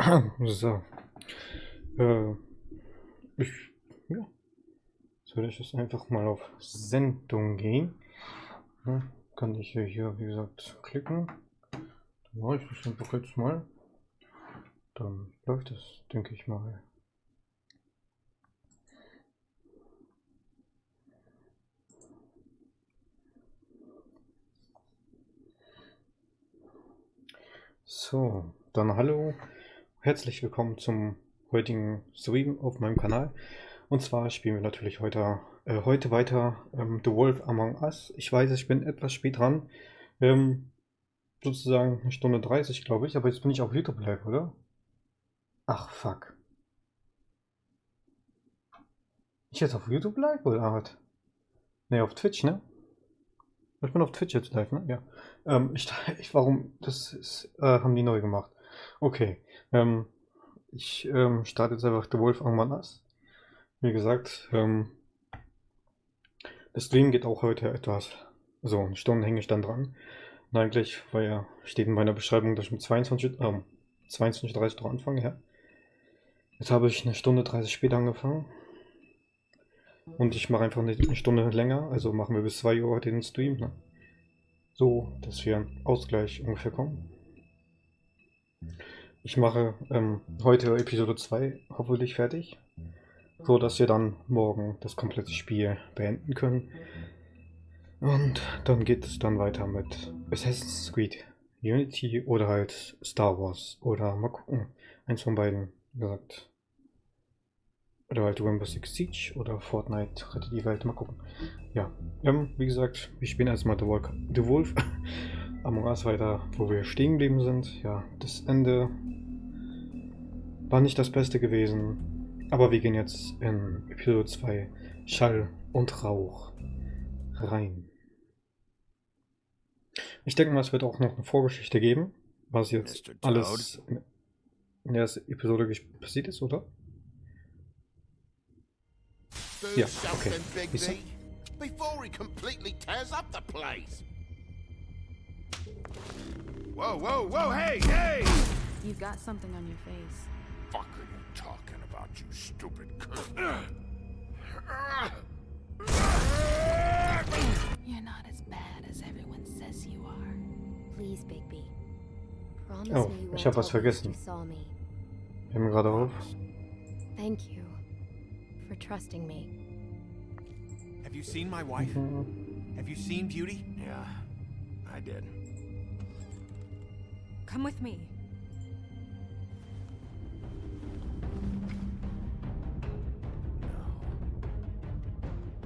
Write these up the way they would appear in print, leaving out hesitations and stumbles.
So. Ich, ja, soll ich jetzt einfach mal auf Sendung gehen? Ja, kann ich hier, wie gesagt, klicken. Dann mache ich das einfach jetzt mal. Dann läuft es, denke ich mal. So, dann hallo, herzlich willkommen zum heutigen Stream auf meinem Kanal. Und zwar spielen wir natürlich heute weiter The Wolf Among Us. Ich weiß, ich bin etwas spät dran, sozusagen 1:30 glaube ich, aber jetzt bin ich auf YouTube live, oder? Ach, fuck. Ich jetzt auf YouTube live oder was? Ne, auf Twitch, ne? Ich bin auf Twitch jetzt live, ne? Ja. Warum? Das ist, haben die neu gemacht. Okay. Ich starte jetzt einfach The Wolf Among Us. Wie gesagt, der Stream geht auch heute etwas. So, eine Stunde hänge ich dann dran. Und eigentlich, weil ja steht in meiner Beschreibung, dass ich um 22:30 Uhr anfange, ja. Jetzt habe ich 1:30 später angefangen. Und ich mache einfach eine Stunde länger, also machen wir bis 2 Uhr heute den Stream, ne? So, dass wir einen Ausgleich ungefähr kommen. Ich mache heute Episode 2 hoffentlich fertig, so dass wir dann morgen das komplette Spiel beenden können. Und dann geht es dann weiter mit Assassin's Creed Unity oder halt Star Wars oder mal gucken, eins von beiden gesagt. Oder halt Rainbow Six Siege oder Fortnite rettet die Welt, mal gucken. Ja, wie gesagt, wir spielen erstmal The Wolf Among Us weiter, wo wir stehen geblieben sind. Ja, das Ende war nicht das Beste gewesen, aber wir gehen jetzt in Episode 2 Schall und Rauch rein. Ich denke mal, es wird auch noch eine Vorgeschichte geben, was jetzt alles in der ersten Episode passiert ist, oder? Ja, okay. Before he completely tears up the place. Whoa, whoa, whoa, hey, hey! You've got something on your face. Fuck are you talking about, you stupid cunt? You're not as bad as everyone says you are. Please, Bigby. Promise Oh, me you ich won't habe was tell police vergessen. you saw me. Wir haben gerade auf. Thank you for trusting me. Have you seen my wife? Have you seen Beauty? Yeah, I did. Come with me.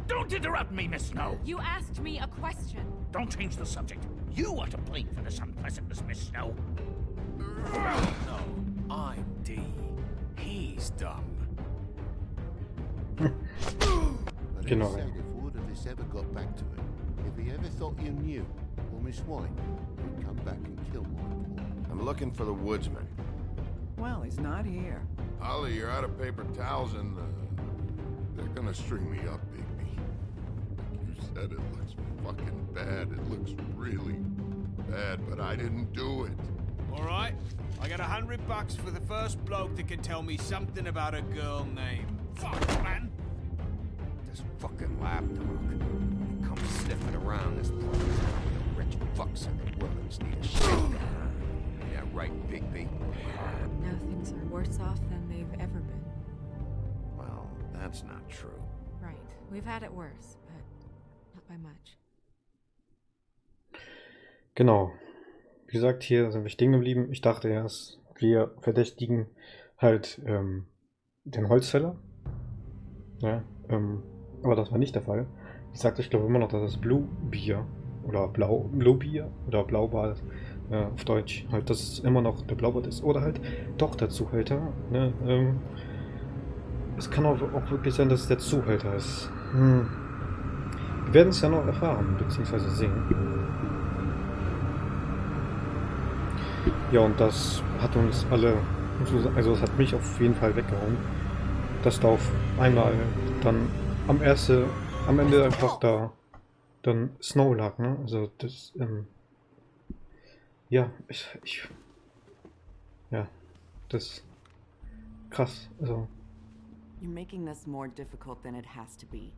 Don't interrupt me, Miss Snow! You asked me a question. Don't change the subject. You are to blame for this unpleasantness, Miss Snow. No, I'm D. He's dumb. But Genau. he said if word of this ever got back to him, if he ever thought you knew, or Miss White, he'd come back and kill my boy. I'm looking for the woodsman. Well, he's not here. Holly, you're out of paper towels and they're gonna string me up, Bigby. You said it looks fucking bad. It looks really bad, but I didn't do it. All right, I got $100 for the first bloke that can tell me something about a girl named. Fuck, man! This fucking lapdog. He comes sniffing around this place. The rich fucks in the world just need a shit. Yeah, right, Bigby. Now things are worse off than they've ever been. Well, that's not true. Right. We've had it worse, but not by much. Genau. Wie gesagt, hier sind wir stehen geblieben. Ich dachte erst, wir verdächtigen halt den Holzfäller. Ja, aber das war nicht der Fall. Ich sagte, ich glaube immer noch, dass es Blue Bier oder Blaubier oder Blaubart auf Deutsch halt, dass es immer noch der Blaubart ist. Oder halt doch der Zuhälter. Ne? Es kann auch wirklich sein, dass es der Zuhälter ist. Wir werden es ja noch erfahren, beziehungsweise sehen. Ja, und das hat uns alle, also es hat mich auf jeden Fall weggehauen, dass da auf einmal dann am Ende einfach da dann Snow lag, ne? Also das, ja, ja, das krass. Also, You're making this more difficult than it has to be.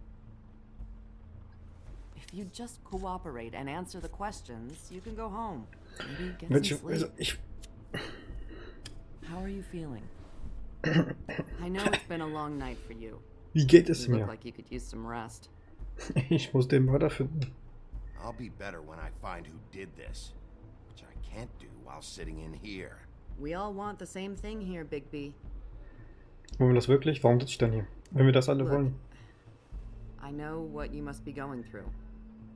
If you just cooperate and answer the questions, you can go home. Maybe get some sleep. also ich, How are you feeling? I know it's been a long night for you. wie geht es You look mir? like you could use some rest. Ich muss den Mörder finden. I'll be better when I find who did this, which I can't do while sitting in here. We all want the same thing here, Bigby. Wollen wir das wirklich? Warum sitze ich denn hier? Wenn wir das alle Look, wollen. I know what you must be going through.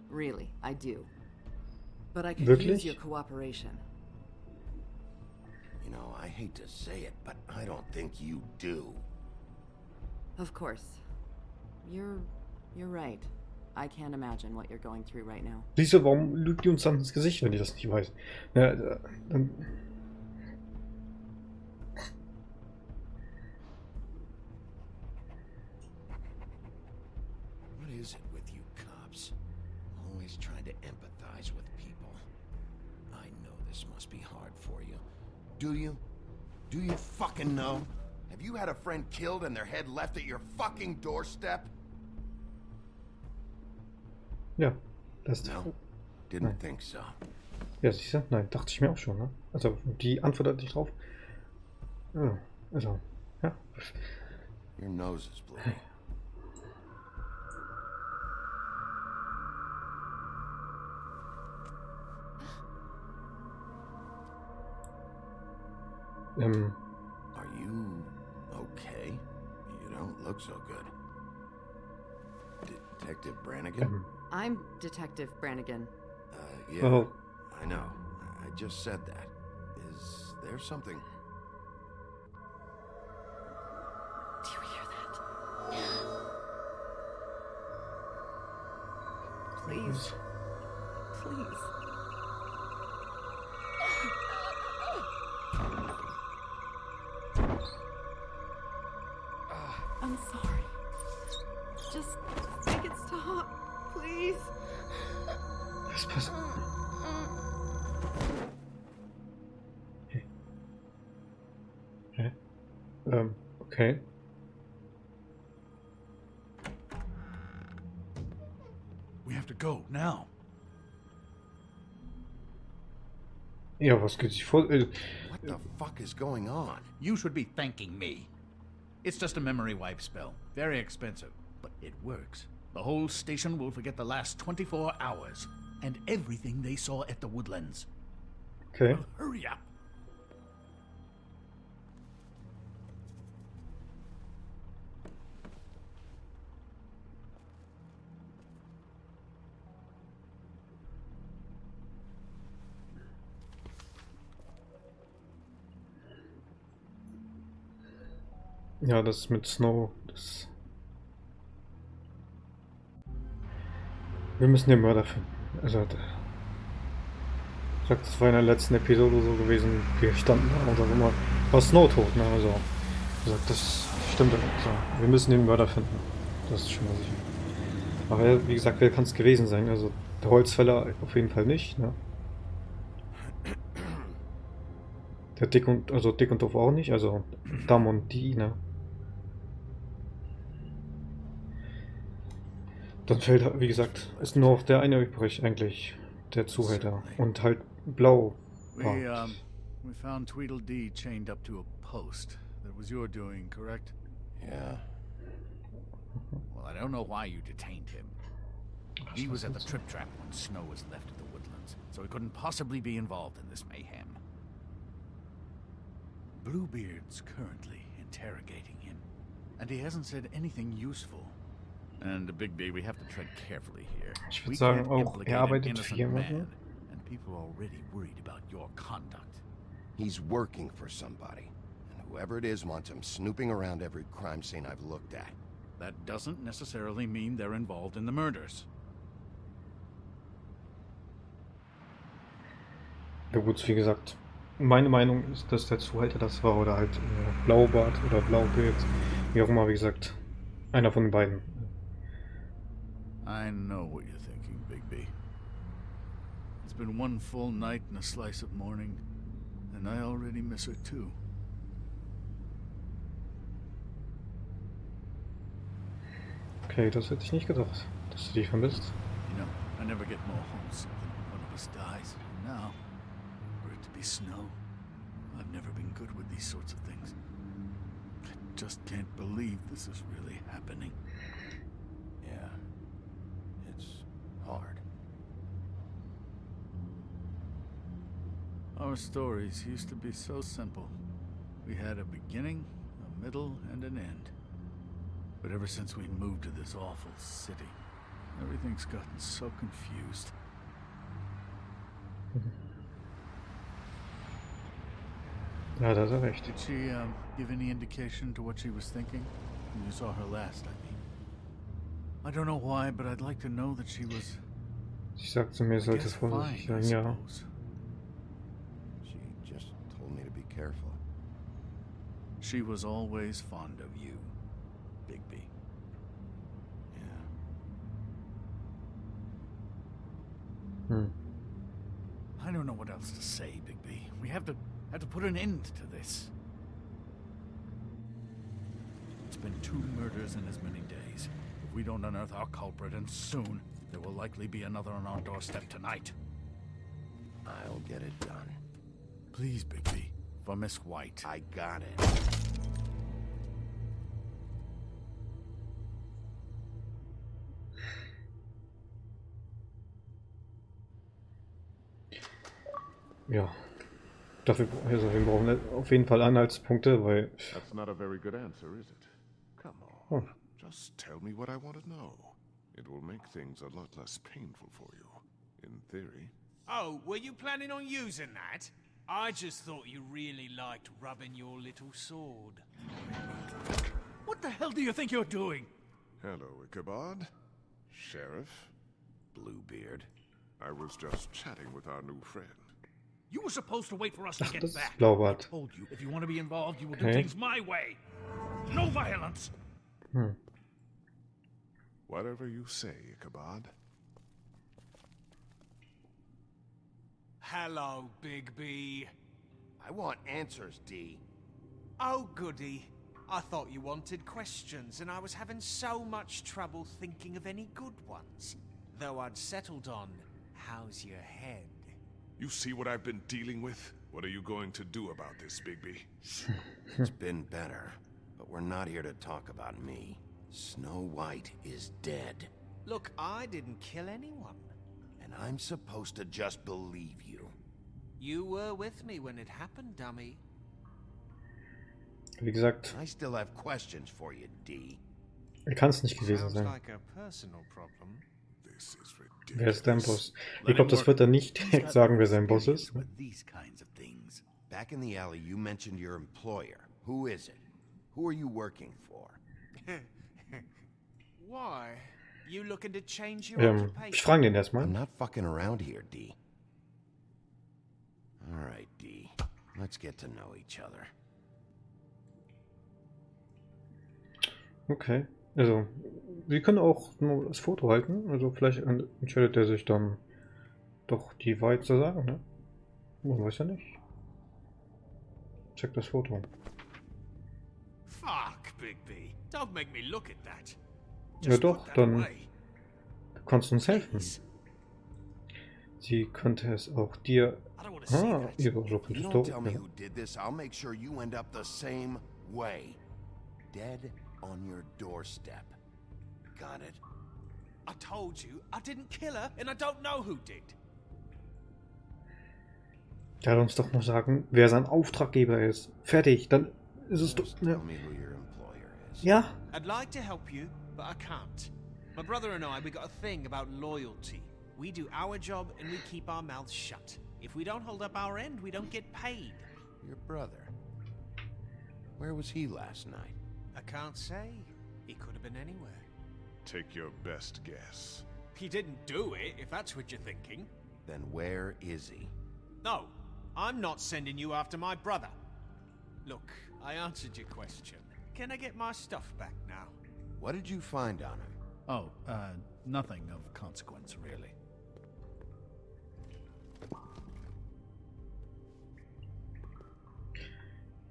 Really, I do. But I could Wirklich? use your cooperation. You know, I hate to say it, but I don't think you do. Of course. You're right. I can't imagine what you're going through right now. Siehst du, warum lügt die uns dann ins Gesicht, wenn die das nicht weiß? Ja, dann, What is it with you cops? Always trying to empathize with people. I know this must be hard for you. Do you? Do you fucking know? Have you had a friend killed and their head left at your fucking doorstep? ja, das No. Didn't Nein. think so. Ja, siehst du? Nein, dachte ich mir auch schon, ne? Also, die Antwort hatte ich drauf. Ja, also, ja. Your nose is bleeding. Are you okay? You don't look so good. Detective Brannigan? I'm Detective Brannigan. Yeah, Oh. I know. I just said that. Is there something? Do you hear that? Please. Please. I'm sorry. Just make it stop, please. Was passiert? Hä? Okay. We have to go now. Ja, was geht sich vor? What the fuck is going on? You should be thanking me. It's just a memory wipe spell. Very expensive, but it works. The whole station will forget the last 24 hours and everything they saw at the Woodlands. Okay. Well, hurry up. Ja, das mit Snow, das... Wir müssen den Mörder finden. Also, ich sag, das war in der letzten Episode so gewesen, wir standen da und dann immer war Snow tot, ne? Also, wie gesagt, das stimmt. Also, wir müssen den Mörder finden. Das ist schon mal sicher. Aber wie gesagt, wer kann es gewesen sein? Also, der Holzfäller auf jeden Fall nicht, ne? Der Dick und Doof auch nicht, also Dam und die, ne? Dann fällt, wie gesagt, ist nur noch der eine übrig eigentlich, der Zuhälter. Und halt blau. We found Tweedledee chained up to a post. That was your doing, correct? Yeah. Well, I don't know why you detained him. He was at the trip trap when Snow was left at the Woodlands, so he couldn't possibly be involved in this mayhem. Bluebeard's currently interrogating him, and he hasn't said anything useful. And Bigby, we have to tread carefully here. Ich We würde sagen, can't auch implicate er an arbeitet innocent für man, jemanden. and people are already worried about your conduct. He's working for somebody. And whoever it is wants him snooping around every crime scene I've looked at. That doesn't necessarily mean they're involved in the murders. Ja gut, wie gesagt, meine Meinung ist, dass der Zuhälter das war oder halt Blaubart oder Blaubeard, wie auch immer, wie gesagt, einer von den beiden. I know what you're thinking, Bigby. It's been one full night and a slice of morning, and I already miss her too. Okay, das hätte ich nicht gedacht, dass du die vermisst. You know, I never get more homesick than when one of us dies. And now, for it to be snow, I've never been good with these sorts of things. I just can't believe this is really happening. Yeah. It's hard. Our stories used to be so simple. We had a beginning, a middle, and an end. But ever since we moved to this awful city, everything's gotten so confused. Ja, da hat er recht. Did she give any indication to what she was thinking? When you saw her last, I mean. I don't know why, but I'd like to know that she was... Sie sagt zu mir, sollte guess vorsichtig fine, I sein, ja. suppose. She just told me to be careful. She was always fond of you, Bigby. Yeah. I don't know what else to say, Bigby. We have to put an end to this. It's been 2 murders in as many days. If we don't unearth our culprit, and soon, there will likely be another on our doorstep tonight. I'll get it done. Please, Bigby, for Miss White. I got it. Ja. Dafür, also wir brauchen auf jeden Fall Anhaltspunkte, weil... That's not a very good answer, is it? Come on. Oh. Just tell me what I want to know. It will make things a lot less painful for you. In theory. Oh, were you planning on using that? I just thought you really liked rubbing your little sword. What the hell do you think you're doing? Hello, Ichabod. Sheriff. Bluebeard. I was just chatting with our new friend. You were supposed to wait for us to get das ist back. I Blaubart. told you, if you want to be involved, you will do Okay. things my way. No violence. Whatever you say, Ichabod. Hello, Bigby. I want answers, D. Oh, goody. I thought you wanted questions, and I was having so much trouble thinking of any good ones. Though I'd settled on, how's your head? You see what I've been dealing with? What are you going to do about this, Bigby? It's been better, but we're not here to talk about me. Snow White is dead, Look, I didn't kill anyone. and I'm supposed to just believe you. You were with me when it happened, dummy. Wie gesagt, I still have questions for you, D. kann es nicht gewesen Sounds sein. like a personal problem. This is Wer ist dein ridiculous. Boss? Ich glaube, das wird er nicht He's direkt got sagen, wer sein Boss ist. experience with these kinds of things. Back in the alley, you mentioned your employer. Who is it? Who are you working for? Why? You looking to change your occupation? Ich frage den I'm erstmal. not fucking around here, D. All right, D. Let's get to know each other. Okay. Also, wir können auch nur das Foto halten. Also vielleicht entscheidet er sich dann doch die Wahrheit zu sagen, ne? Man weiß ja nicht. Check das Foto. Fuck, Bigby. Don't make me look at that. Ja Just doch, put that dann away. kannst du uns helfen. Please. Sie könnte es auch dir... I don't want to see Ah, that. ihre so If you könntest don't du... tell me Ja. who did this, I'll make sure you end up the same way. Dead on your doorstep. Got it? I told you I didn't kill her, and I don't know who did. Der hat uns doch nur sagen, wer sein Auftraggeber ist. Fertig, dann ist es doch... Just Ja. tell me who your employer is. Ja. I'd like to help you, but I can't. My brother and I, we got a thing about loyalty. We do our job and we keep our mouths shut. If we don't hold up our end, we don't get paid. Your brother. Where was he last night? I can't say. He could have been anywhere. Take your best guess. He didn't do it, if that's what you're thinking. Then where is he? No, I'm not sending you after my brother. Look, I answered your question. Can I get my stuff back now? What did you find on him? Oh, nothing of consequence, really.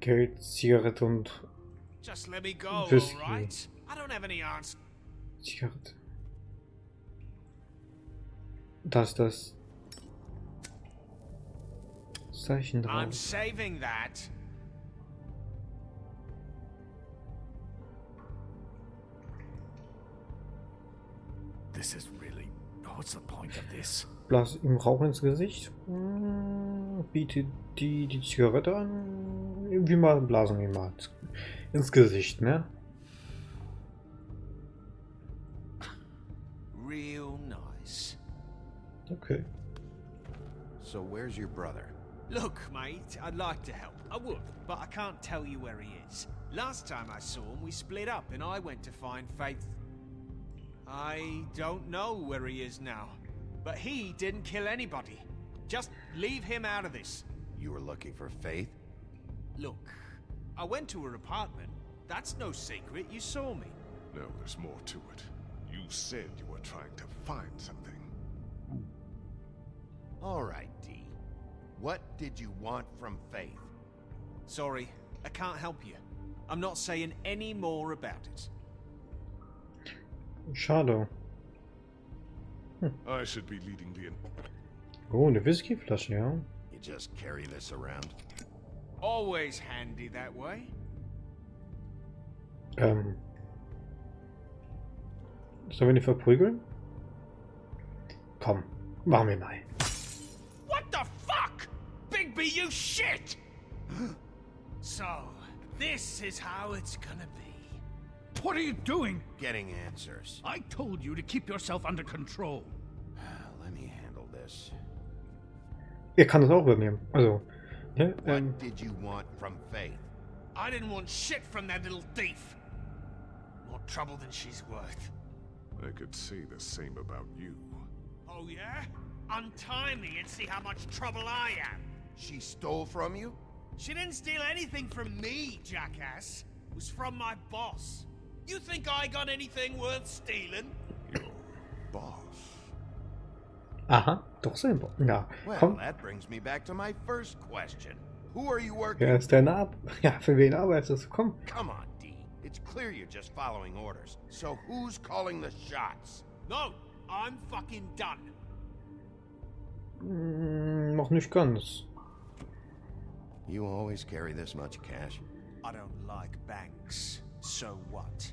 Geld, Zigarette und Just let me go, Whisky. alright? I don't have any answers. Zigarette. Da ist das Zeichen drauf. I'm saving that. This is really... What's the point of this? Blas ihm Rauch ins Gesicht. Biete die Zigarette an. Irgendwie mal blasen wir mal ins Gesicht, ne? Real nice. Okay. So where's your brother? Look, mate, I'd like to help. I would, but I can't tell you where he is. Last time I saw him, we split up and I went to find Faith. I don't know where he is now, but he didn't kill anybody. Just leave him out of this. You were looking for Faith? Look, I went to her apartment. That's no secret. You saw me. No, there's more to it. You said you were trying to find something. All right, D. What did you want from Faith? Sorry, I can't help you. I'm not saying any more about it. Schade. I should be leading the... Oh, eine Whiskyflasche, ja. You just carry this around? Always handy that way. Sollen wir ihn verprügeln? Komm, machen wir mal. What the fuck? Bigby, you shit! So, this is how it's gonna be. What are you doing? Getting answers. I told you to keep yourself under control. Let me handle this. Er kann es auch übernehmen. Also, ne? What did you want from Faith? I didn't want shit from that little thief. More trouble than she's worth. I could say the same about you. Oh yeah? Untie me and see how much trouble I am. She stole from you? She didn't steal anything from me, jackass. It was from my boss. You think I got anything worth stealing? Your boss. Aha, doch selber. Ja, Well, komm. that brings me back to my first question. Who are you working Wer ist dein Ja, für wen arbeitest du? Komm. Come on, D. It's clear you're just following orders. So who's calling the shots? No, I'm fucking done. Noch nicht ganz. You always carry this much cash? I don't like banks. So what?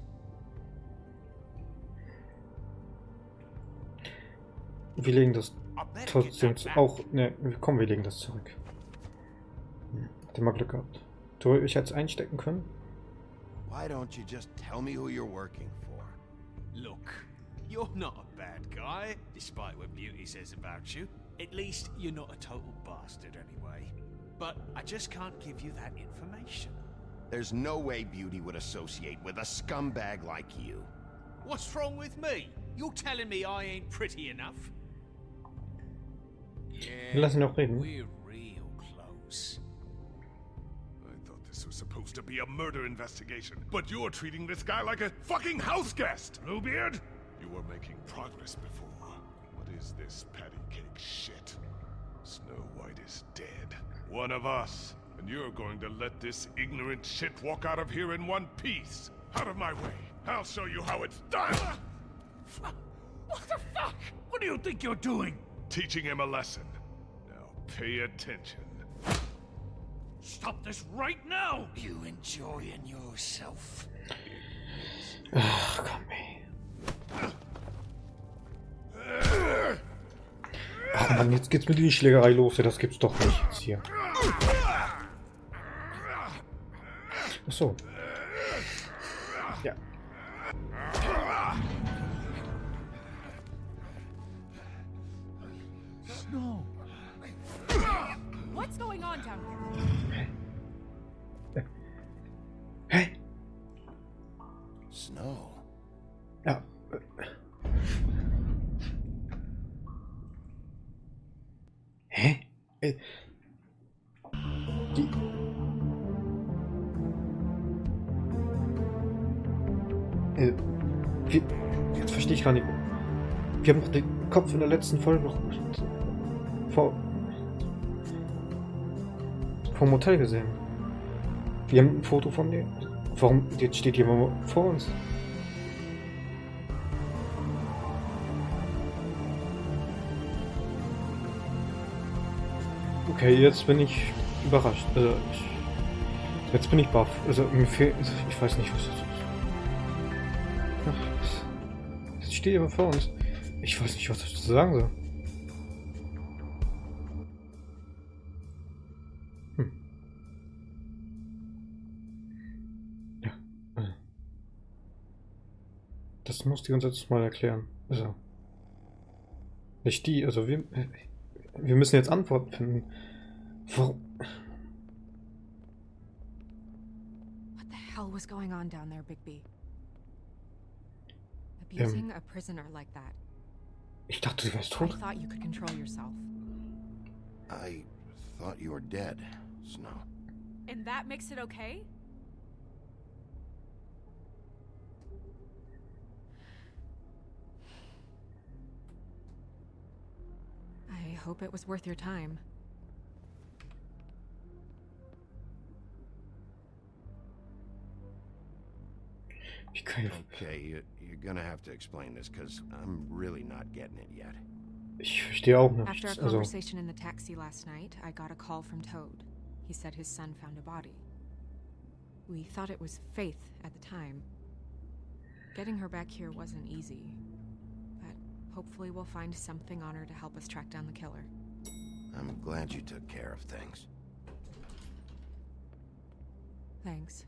Wir legen das I better get trotzdem that back. auch. Ne, komm, wir legen das zurück. Hat ihr mal Glück gehabt. So, ich hätte es einstecken können. Why don't you just tell me who you're working for? Look, you're not a bad guy, despite what Beauty says about you. At least you're not a total bastard anyway. But I just can't give you that information. There's no way Beauty would associate with a scumbag like you. What's wrong with me? You're telling me I ain't pretty enough? Wir lassen ihn auch reden. We're real close. I thought this was supposed to be a murder investigation, but you're treating this guy like a fucking house guest, Bluebeard! You were making progress before. What is this patty cake shit? Snow White is dead. One of us. And you're going to let this ignorant shit walk out of here in one piece. Out of my way. I'll show you how it's done. What the fuck? What do you think you're doing? Teaching him a lesson. Now pay attention. Stop this right now! You enjoying yourself? Ach, komm, ey. Ach Mann, jetzt geht's mit die Schlägerei los. Ja, das gibt's doch nicht jetzt hier. Ach so. Ja. Snow. What's going on down here? Hä? Snow. Ja. Hä? Die... Jetzt verstehe ich gar nicht. Wir haben doch den Kopf in der letzten Folge noch vom Hotel gesehen. Wir haben ein Foto von dir. Warum? Jetzt steht jemand vor uns. Okay, jetzt bin ich überrascht. Jetzt bin ich baff. Also mir fehlt. Also, ich weiß nicht, was das ist. Ach, jetzt steht jemand vor uns. Ich weiß nicht, was ich dazu sagen soll. Ja. Das muss die uns jetzt mal erklären. Also. Nicht die, also wir müssen jetzt Antworten finden. Warum? What the hell was going on down there, Bigby? Abusing a prisoner like that. Ich dachte, du wärst I tot. thought you could control yourself. I thought you were dead, Snow. And that makes it okay? I hope it was worth your time. Ich kann ja, Okay, you're gonna have to explain this, because I'm really not getting it yet. ich verstehe auch After our nichts. Also, conversation in the taxi last night, I got a call from Toad. He said his son found a body. We thought it was Faith at the time. Getting her back here wasn't easy, but hopefully we'll find something on her to help us track down the killer. I'm glad you took care of things. Thanks.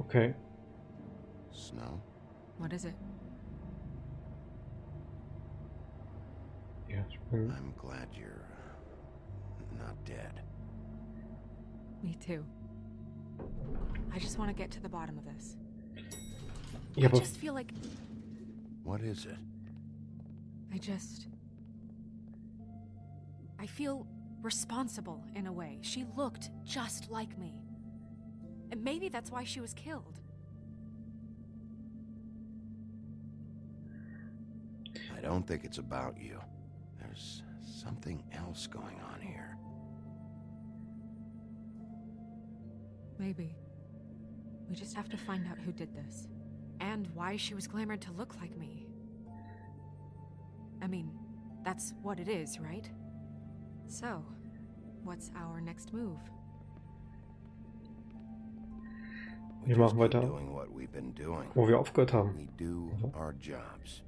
okay. Snow? What is it? Ja, ich bin. I'm glad you're not dead. Me too. I just want to get to the bottom of this. Ja, I aber just feel like What is it? I feel responsible in a way. She looked just like me. And maybe that's why she was killed. I don't think it's about you. There's something else going on here. Maybe. We just have to find out who did this. And why she was glamored to look like me. I mean, that's what it is, right? So, what's our next move? wir just machen keep weiter, doing what we've been doing. wo wir aufgehört haben. We do our jobs.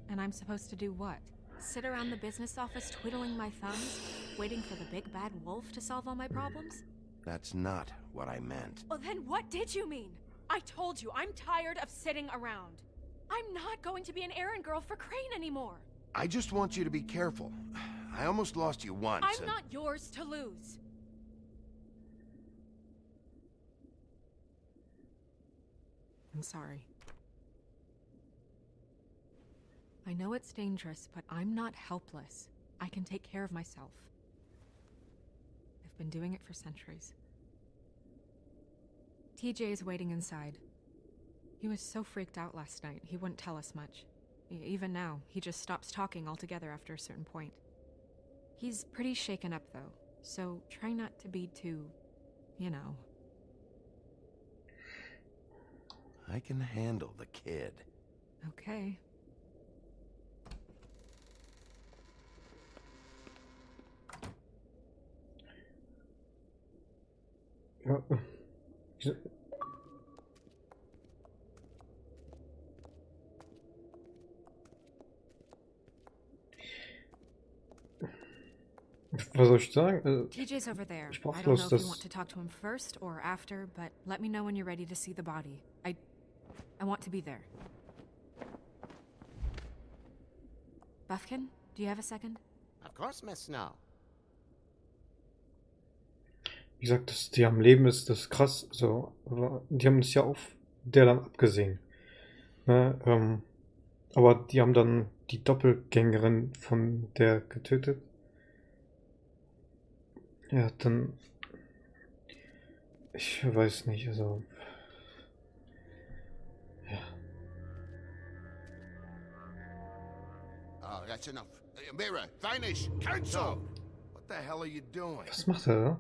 And I'm supposed to do what? Sit around the business office twiddling my thumbs, waiting for the big bad wolf to solve all my problems? That's not what I meant. Well, then what did you mean? I told you, I'm tired of sitting around. I'm not going to be an errand girl for Crane anymore. I just want you to be careful. I almost lost you once. I'm not yours to lose. I'm sorry. I know it's dangerous, but I'm not helpless. I can take care of myself. I've been doing it for centuries. TJ is waiting inside. He was so freaked out last night, he wouldn't tell us much. Even now, he just stops talking altogether after a certain point. He's pretty shaken up, though, so try not to be too, you know. I can handle the kid. Okay. Ja. Was soll ich sagen? TJ's over there. Ich brauch I don't bloß know if you das- want to talk to him first or after, but let me know when you're ready to see the body. I want to be there. Buffkin, do you have a second? Of course, Miss Snow. Wie gesagt, das, die am Leben ist das krass. So, aber die haben das ja auf der dann abgesehen. Ne, aber die haben dann die Doppelgängerin von der getötet. Ja, dann. Ich weiß nicht, also. Ja. Oh, that's enough. Mira, vanish! Cancel! What the hell are you doing? Was macht er da?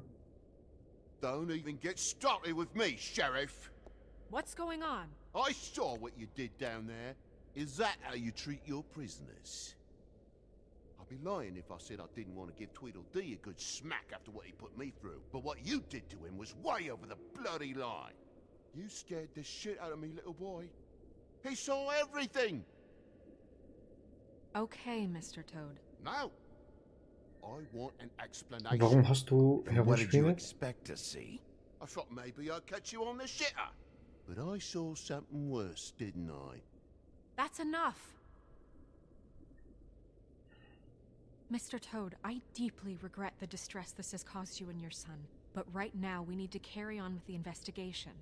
Don't even get started with me, Sheriff. What's going on? I saw what you did down there. Is that how you treat your prisoners? I'd be lying if I said I didn't want to give Tweedledee a good smack after what he put me through. But what you did to him was way over the bloody line. You scared the shit out of me, little boy. He saw everything! Okay, Mr. Toad. No! I want an explanation. Warum hast du What did you Herausgegeben? expect to see? I thought maybe I'd catch you on the shitter. But I saw something worse, didn't I? That's enough! Mr. Toad, I deeply regret the distress this has caused you and your son. But right now, we need to carry on with the investigation.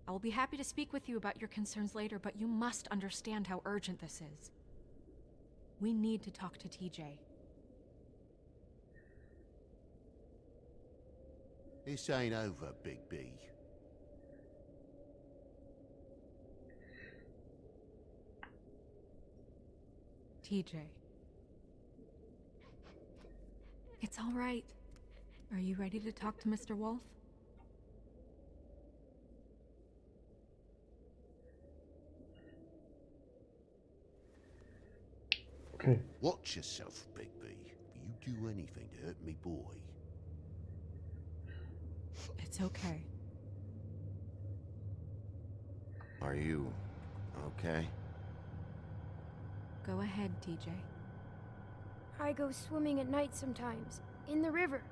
I will be happy to speak with you about your concerns later, but you must understand how urgent this is. We need to talk to TJ. This ain't over, Bigby. TJ. It's all right. Are you ready to talk to Mr. Wolf? Okay. Watch yourself, Bigby. You do anything to hurt me, boy. It's okay. Are you okay? Go ahead, TJ. I go swimming at night sometimes, in the river.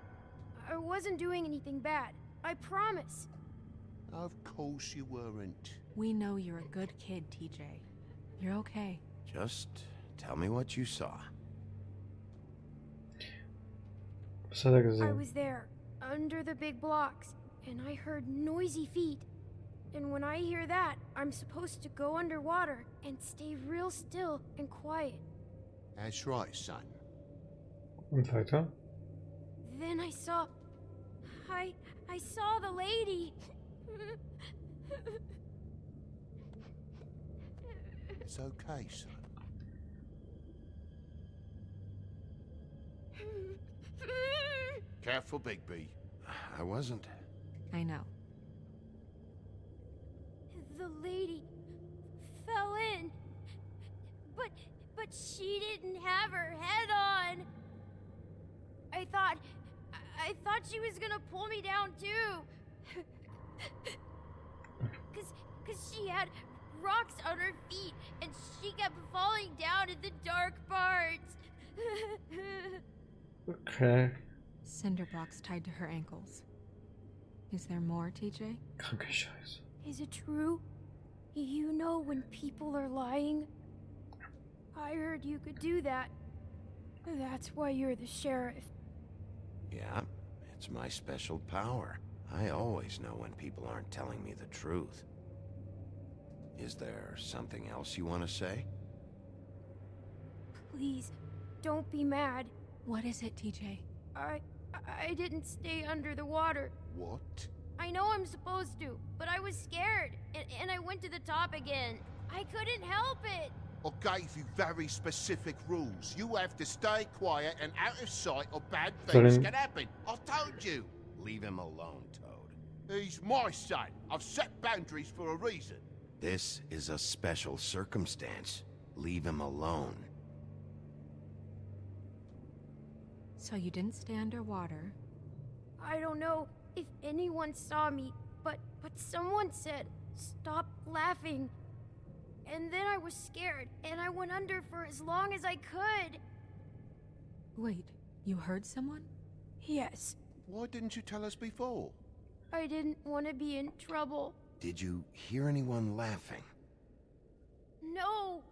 I wasn't doing anything bad, I promise. Of course you weren't. We know you're a good kid, TJ. You're okay. Just tell me what you saw. Was hat er I gesehen? was there, under the big blocks, and I heard noisy feet. And when I hear that, I'm supposed to go underwater and stay real still and quiet. That's right, son. Und weiter? Then I saw... I saw the lady. It's okay, son. Careful, Bigby. I wasn't. I know. The lady fell in. But she didn't have her head on. I thought she was gonna pull me down too. Cause she had rocks on her feet and she kept falling down in the dark parts. Okay. Cinder blocks tied to her ankles. Is there more, TJ? Kranke Scheiße. Is it true? You know when people are lying? I heard you could do that. That's why you're the sheriff. Yeah, it's my special power. I always know when people aren't telling me the truth. Is there something else you want to say? Please, don't be mad. What is it, TJ? I didn't stay under the water. What? I know I'm supposed to, but I was scared, and I went to the top again. I couldn't help it. I gave you very specific rules. You have to stay quiet and out of sight or bad things can happen. I told you. Leave him alone, Toad. He's my son. I've set boundaries for a reason. This is a special circumstance. Leave him alone. So you didn't stay underwater? I don't know if anyone saw me, but someone said, "Stop laughing." And then I was scared, and I went under for as long as I could. Wait, you heard someone? Yes. Why didn't you tell us before? I didn't want to be in trouble. Did you hear anyone laughing? No.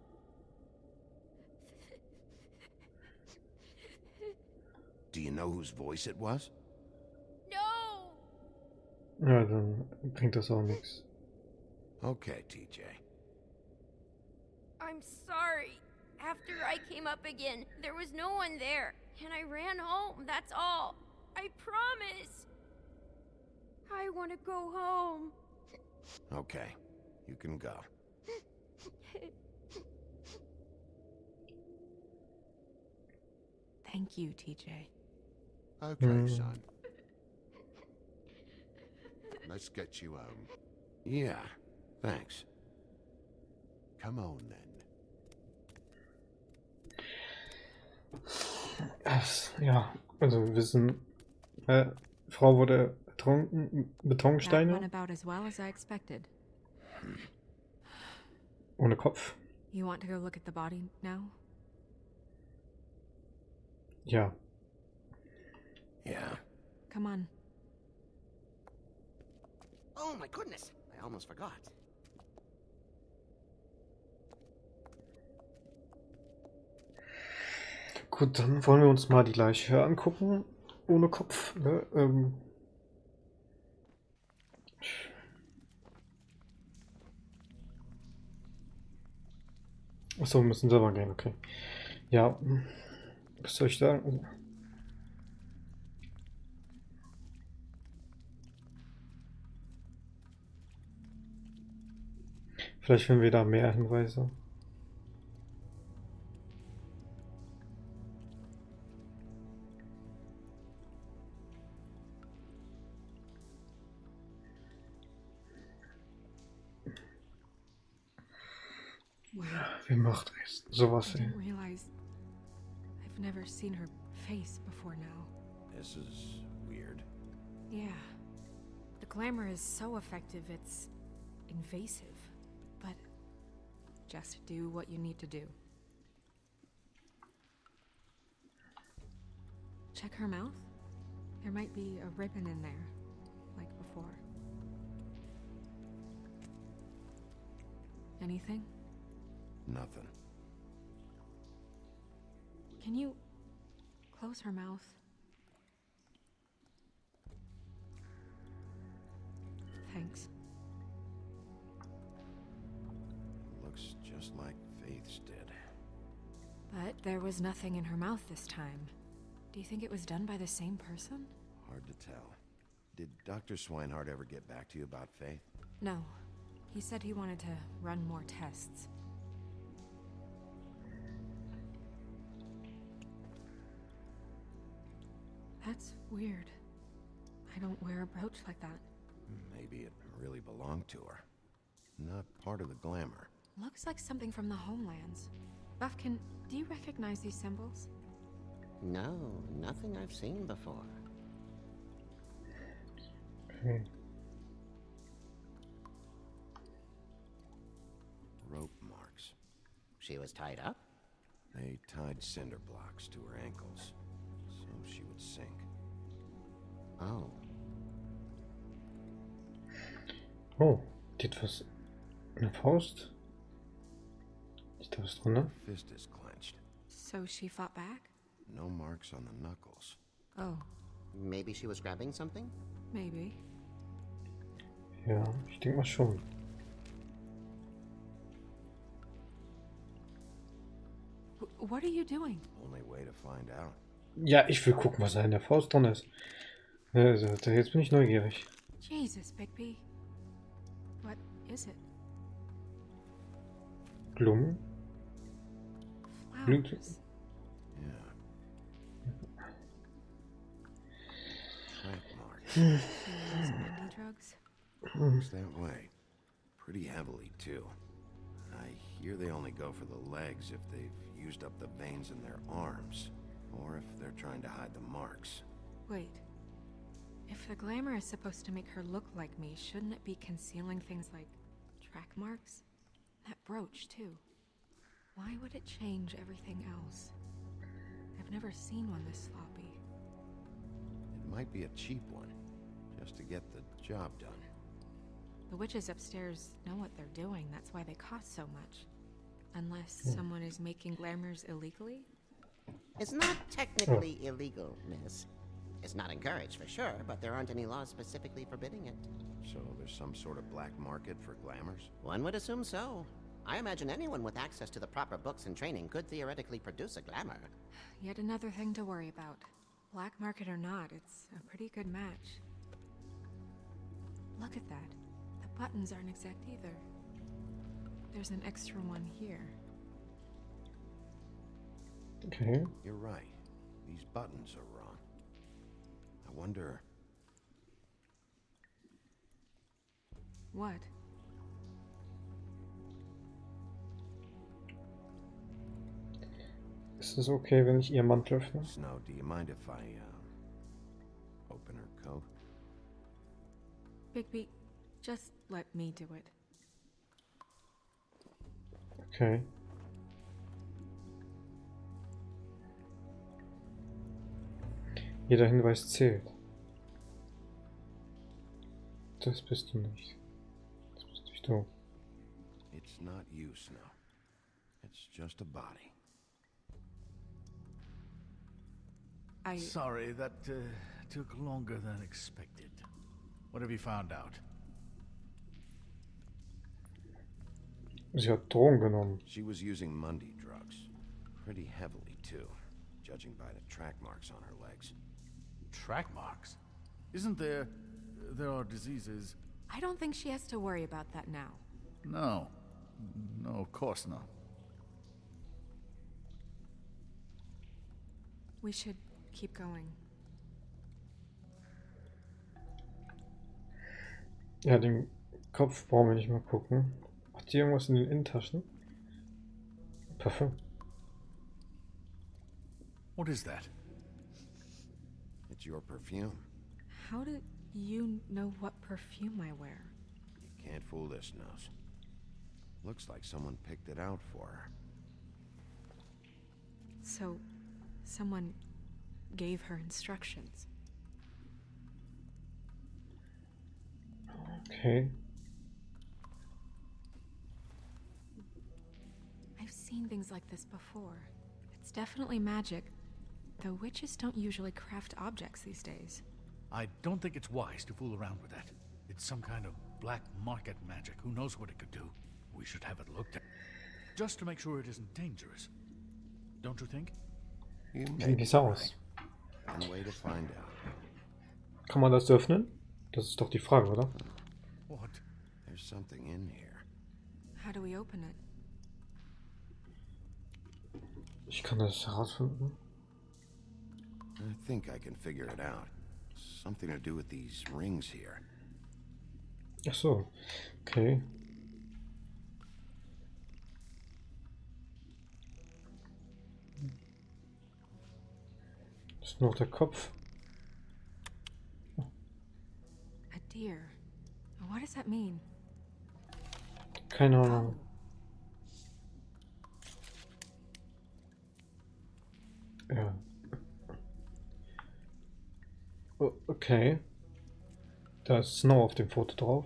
Do you know whose voice it was? No. Ja, dann bringt das auch nichts. Okay, TJ. I'm sorry. After I came up again, there was no one there, and I ran home, that's all. I promise. I want to go home. Okay, you can go. Thank you, TJ. Okay, son. Let's get you home. Yeah, thanks. Come on, then. Ja, also wir wissen, Frau wurde ertrunken, That went Betonsteine, about as well as I expected. ohne Kopf. You want to go look at the body now? Ja, Yeah. Come on. Oh my goodness, I almost forgot. gut, dann wollen wir uns mal die Leiche angucken, ohne Kopf. Ne? Achso, wir müssen selber gehen, okay. Ja, was soll ich sagen? Vielleicht finden wir da mehr Hinweise. Wow. Wer macht es? Sowas, I ey. didn't realize I've never seen her face before now. This is weird. Yeah. The glamour is so effective, it's invasive. But just do what you need to do. Check her mouth. There might be a ribbon in there, like before. Anything? Nothing. Can you close her mouth? Thanks. Looks just like Faith's did. But there was nothing in her mouth this time. Do you think it was done by the same person? Hard to tell. Did Dr. Swinehart ever get back to you about Faith? No. He said he wanted to run more tests. That's weird. I don't wear a brooch like that. Maybe it really belonged to her. Not part of the glamour. Looks like something from the homelands. Buffkin, do you recognize these symbols? No, nothing I've seen before. Okay. Rope marks. She was tied up? They tied cinder blocks to her ankles, so she would sink. Oh. Oh, dit was eine Faust. Ist da was drin, ne? Her fist is clenched. So she fought back? No marks on the knuckles. Oh, Maybe she was grabbing something? maybe. Ja, ich denke mal schon. What are you doing? Only way to find out. Ja, ich will gucken, was da in der Faust drin ist. Also, jetzt bin ich neugierig. Jesus, Bigby. What is it? Blumen? Blut? Flowers. Yeah. Track marks. She used indie drugs? Looks that way. Pretty heavily, too. I hear they only go for the legs if they've used up the veins in their arms, or if they're trying to hide the marks. Wait. If the glamour is supposed to make her look like me, shouldn't it be concealing things like track marks? That brooch, too. Why would it change everything else? I've never seen one this sloppy. It might be a cheap one, just to get the job done. The witches upstairs know what they're doing, that's why they cost so much. Unless someone is making glamours illegally? It's not technically illegal, miss. It's not encouraged for sure, but there aren't any laws specifically forbidding it. So there's some sort of black market for glamours? One would assume so. I imagine anyone with access to the proper books and training could theoretically produce a glamour. Yet another thing to worry about. Black market or not, it's a pretty good match. Look at that. The buttons aren't exact either. There's an extra one here. Okay. You're right. These buttons are wrong. I wonder... What? Ist es okay, wenn ich ihr Mantel öffne? Snow, do you mind if I, open her coat? Bigby, just let me do it. Okay. Jeder Hinweis zählt. Das bist du nicht. Das bist nicht du. It's not you, Snow. It's just a body. Sorry, that took longer than expected. What have you found out? Sie hat Drogen genommen. She was using Mundy drugs. Pretty heavily, too. Judging by the track marks on her legs. Track marks? Isn't there... there are diseases... I don't think she has to worry about that now. No. No, of course not. We should keep going. Ja, den Kopf brauchen wir nicht mal gucken. Hat die irgendwas in den Innentaschen? Parfüm. What is that? It's your perfume. How do you know what perfume I wear? You can't fool this nose. Looks like someone picked it out for her. So, someone gave her instructions. Okay. I've seen things like this before. It's definitely magic, though witches don't usually craft objects these days. I don't think it's wise to fool around with that. It's some kind of black market magic. Who knows what it could do? We should have it looked at. Just to make sure it isn't dangerous. Don't you think? You Wie may sieht be das aus? right. One way to find out. Kann man das öffnen? Das ist doch die Frage, oder? What? There's something in here. How do we open it? Ich kann das herausfinden. I think I can figure it out. Something to do with these rings here. Ach so. Okay. Das ist nur noch der Kopf. A deer. What does that mean? Keine Ahnung. Ja. Oh, okay. Da ist Snow auf dem Foto drauf.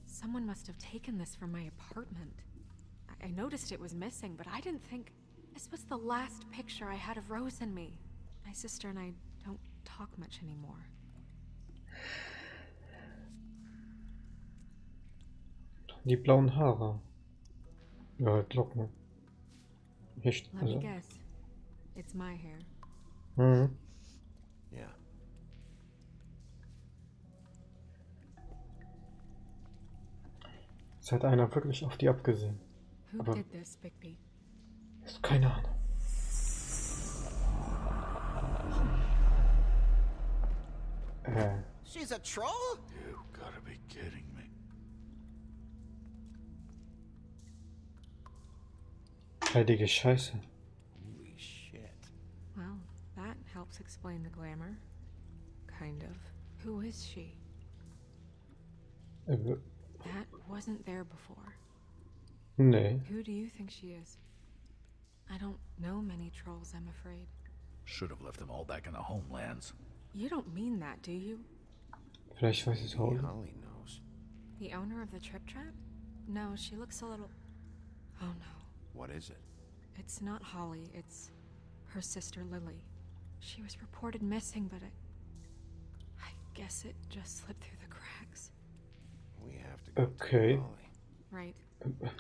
Someone must have taken this from my apartment. I noticed it was missing, but I didn't think... This was the last picture I had of Rose and me. My sister and I don't talk much anymore. Die blauen Haare. Ja, Locken. Nicht, Let me also. guess. It's my hair. Mhm. Yeah. Es hat einer wirklich auf die abgesehen. Who Aber did this, Bigby? keine Ahnung. She's a troll? You gotta be kidding me. Heilige Scheiße. Holy shit. Well, that helps explain the glamour. Kind of. Who is she? That wasn't there before. Nee. Who do you think she is? I don't know many trolls, I'm afraid. Should have left them all back in the homelands. You don't mean that, do you? Vielleicht weiß es Maybe Holly. Holly knows. The owner of the Trip Trap? No, she looks a little... Oh no. What is it? It's not Holly, it's her sister Lily. She was reported missing, but I guess it just slipped through the cracks. We have to go Okay. to Holly. Right.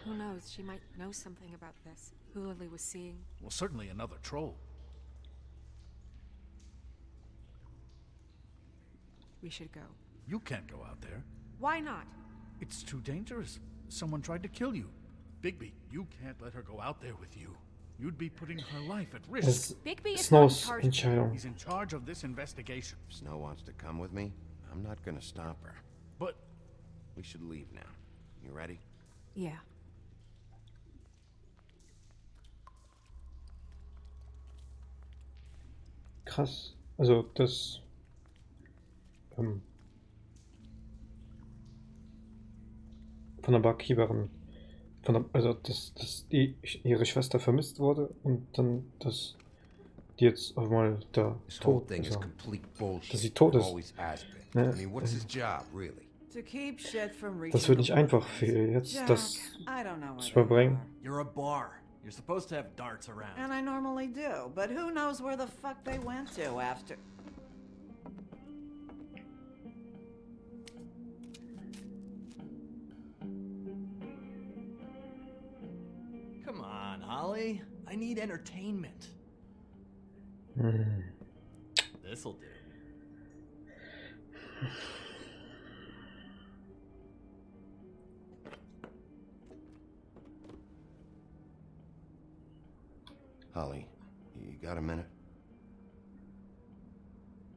Who knows, she might know something about this. Who Lily was seeing. Well, certainly another troll. We should go. You can't go out there. Why not? It's too dangerous. Someone tried to kill you. Bigby, you can't let her go out there with you. You'd be putting her life at risk. Es Bigby is Snows not in charge. Entscheidung. He's in charge of this investigation. If Snow wants to come with me, I'm not gonna stop her. But We should leave now. You ready? Yeah. krass. Also das von der Barkeeperin, also dass ihre Schwester vermisst wurde und dann, dass die jetzt auf einmal da tot ist. Also, dass sie tot ist. Ne? Das wird nicht einfach für jetzt, das zu überbringen. You're a bar. You're supposed to have darts around. And I normally do, but who knows where the fuck they went to after... Come on, Holly. I need entertainment. This'll do. Holly, you got a minute?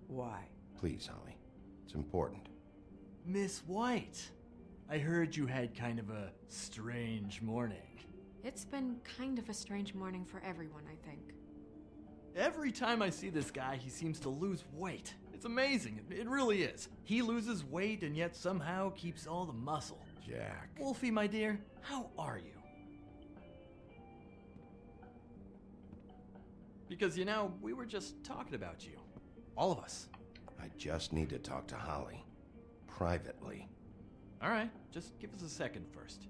Why? Please, Holly. It's important. Miss White, I heard you had kind of a strange morning. It's been kind of a strange morning for everyone, I think. Every time I see this guy, he seems to lose weight. It's amazing. It really is. He loses weight and yet somehow keeps all the muscle. Jack. Wolfie, my dear, how are you? Because, you know, we were just talking about you. All of us. I just need to talk to Holly. Privately. All right, just give us a second first.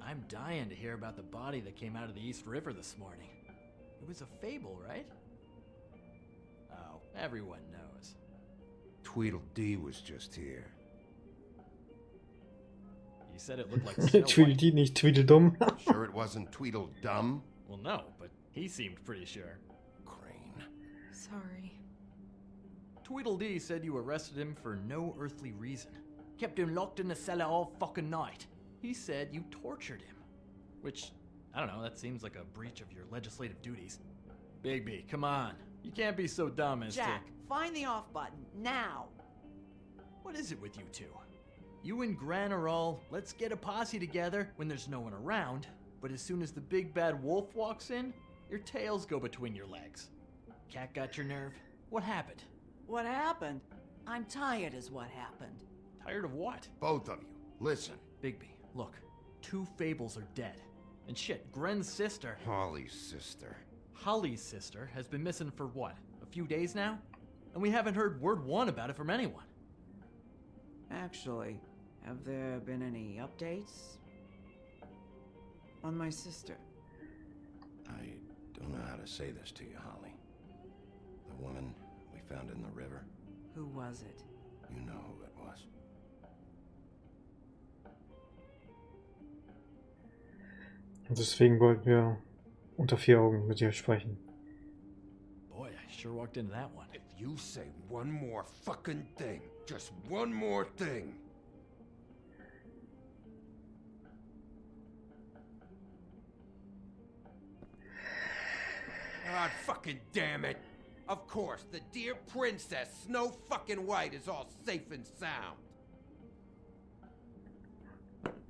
I'm dying to hear about the body that came out of the East River this morning. It was a fable, right? Oh, everyone knows. Tweedledee was just here. You said it looked like Snow Tweedledee, nicht Tweedledum. Sure it wasn't Tweedledum? Well, no, but he seemed pretty sure. Crane. Sorry. Tweedledee said you arrested him for no earthly reason. Kept him locked in the cellar all fucking night. He said you tortured him. Which, I don't know, that seems like a breach of your legislative duties. Bigby, come on. You can't be so dumb as Jack, find the off button, now! What is it with you two? You and Gran are all, let's get a posse together when there's no one around, but as soon as the big bad wolf walks in, your tails go between your legs. Cat got your nerve? What happened? What happened? I'm tired is what happened. Tired of what? Both of you, listen. Bigby, look. 2 Fables are dead. And shit, Gren's sister... Holly's sister. Holly's sister has been missing for what? A few days now? And we haven't heard word one about it from anyone. Actually, have there been any updates? On my sister? I don't know how to say this to you, Holly. The woman we found in the river. Who was it? You know who it was. Deswegen wollten wir unter 4 Augen mit dir sprechen. Boy, I sure walked into that one. If you say one more fucking thing, just one more thing. God fucking damn it. Of course, the dear princess, Snow fucking White, is all safe and sound.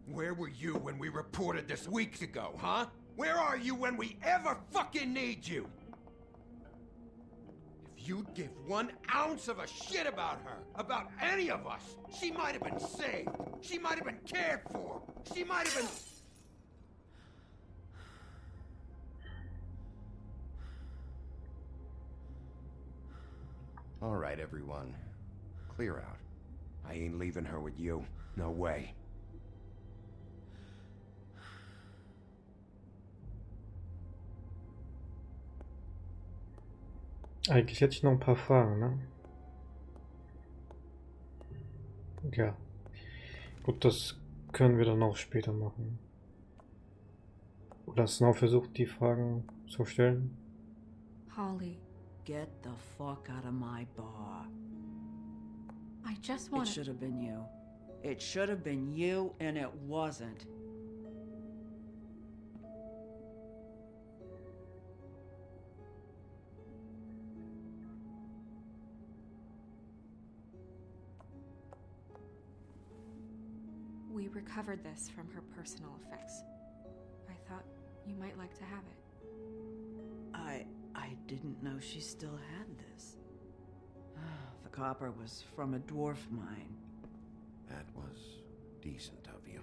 Where were you when we reported this weeks ago, huh? Where are you when we ever fucking need you? If you'd give 1 ounce of a shit about her, about any of us, she might have been saved. She might have been cared for. She might have been... All right, everyone. Clear out. I ain't leaving her with you. No way. Eigentlich hätte ich noch ein paar Fragen, ne? Ja. Gut, das können wir dann auch später machen. Oder Snow versucht, die Fragen zu stellen. Holly, Get the fuck out of my bar. I just It want should have been you. It should have been you, and it wasn't. We recovered this from her personal effects. I thought you might like to have it. I didn't know she still had this. The copper was from a dwarf mine. That was decent of you.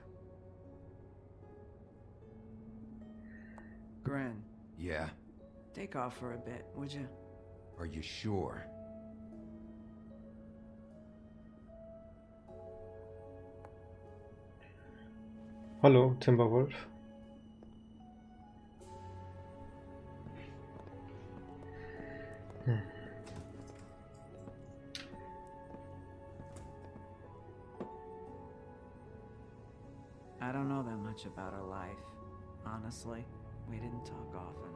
Gren, Yeah? take off for a bit, would you? Are you sure? Hallo, Timberwolf. I don't know that much about her life. Honestly, we didn't talk often.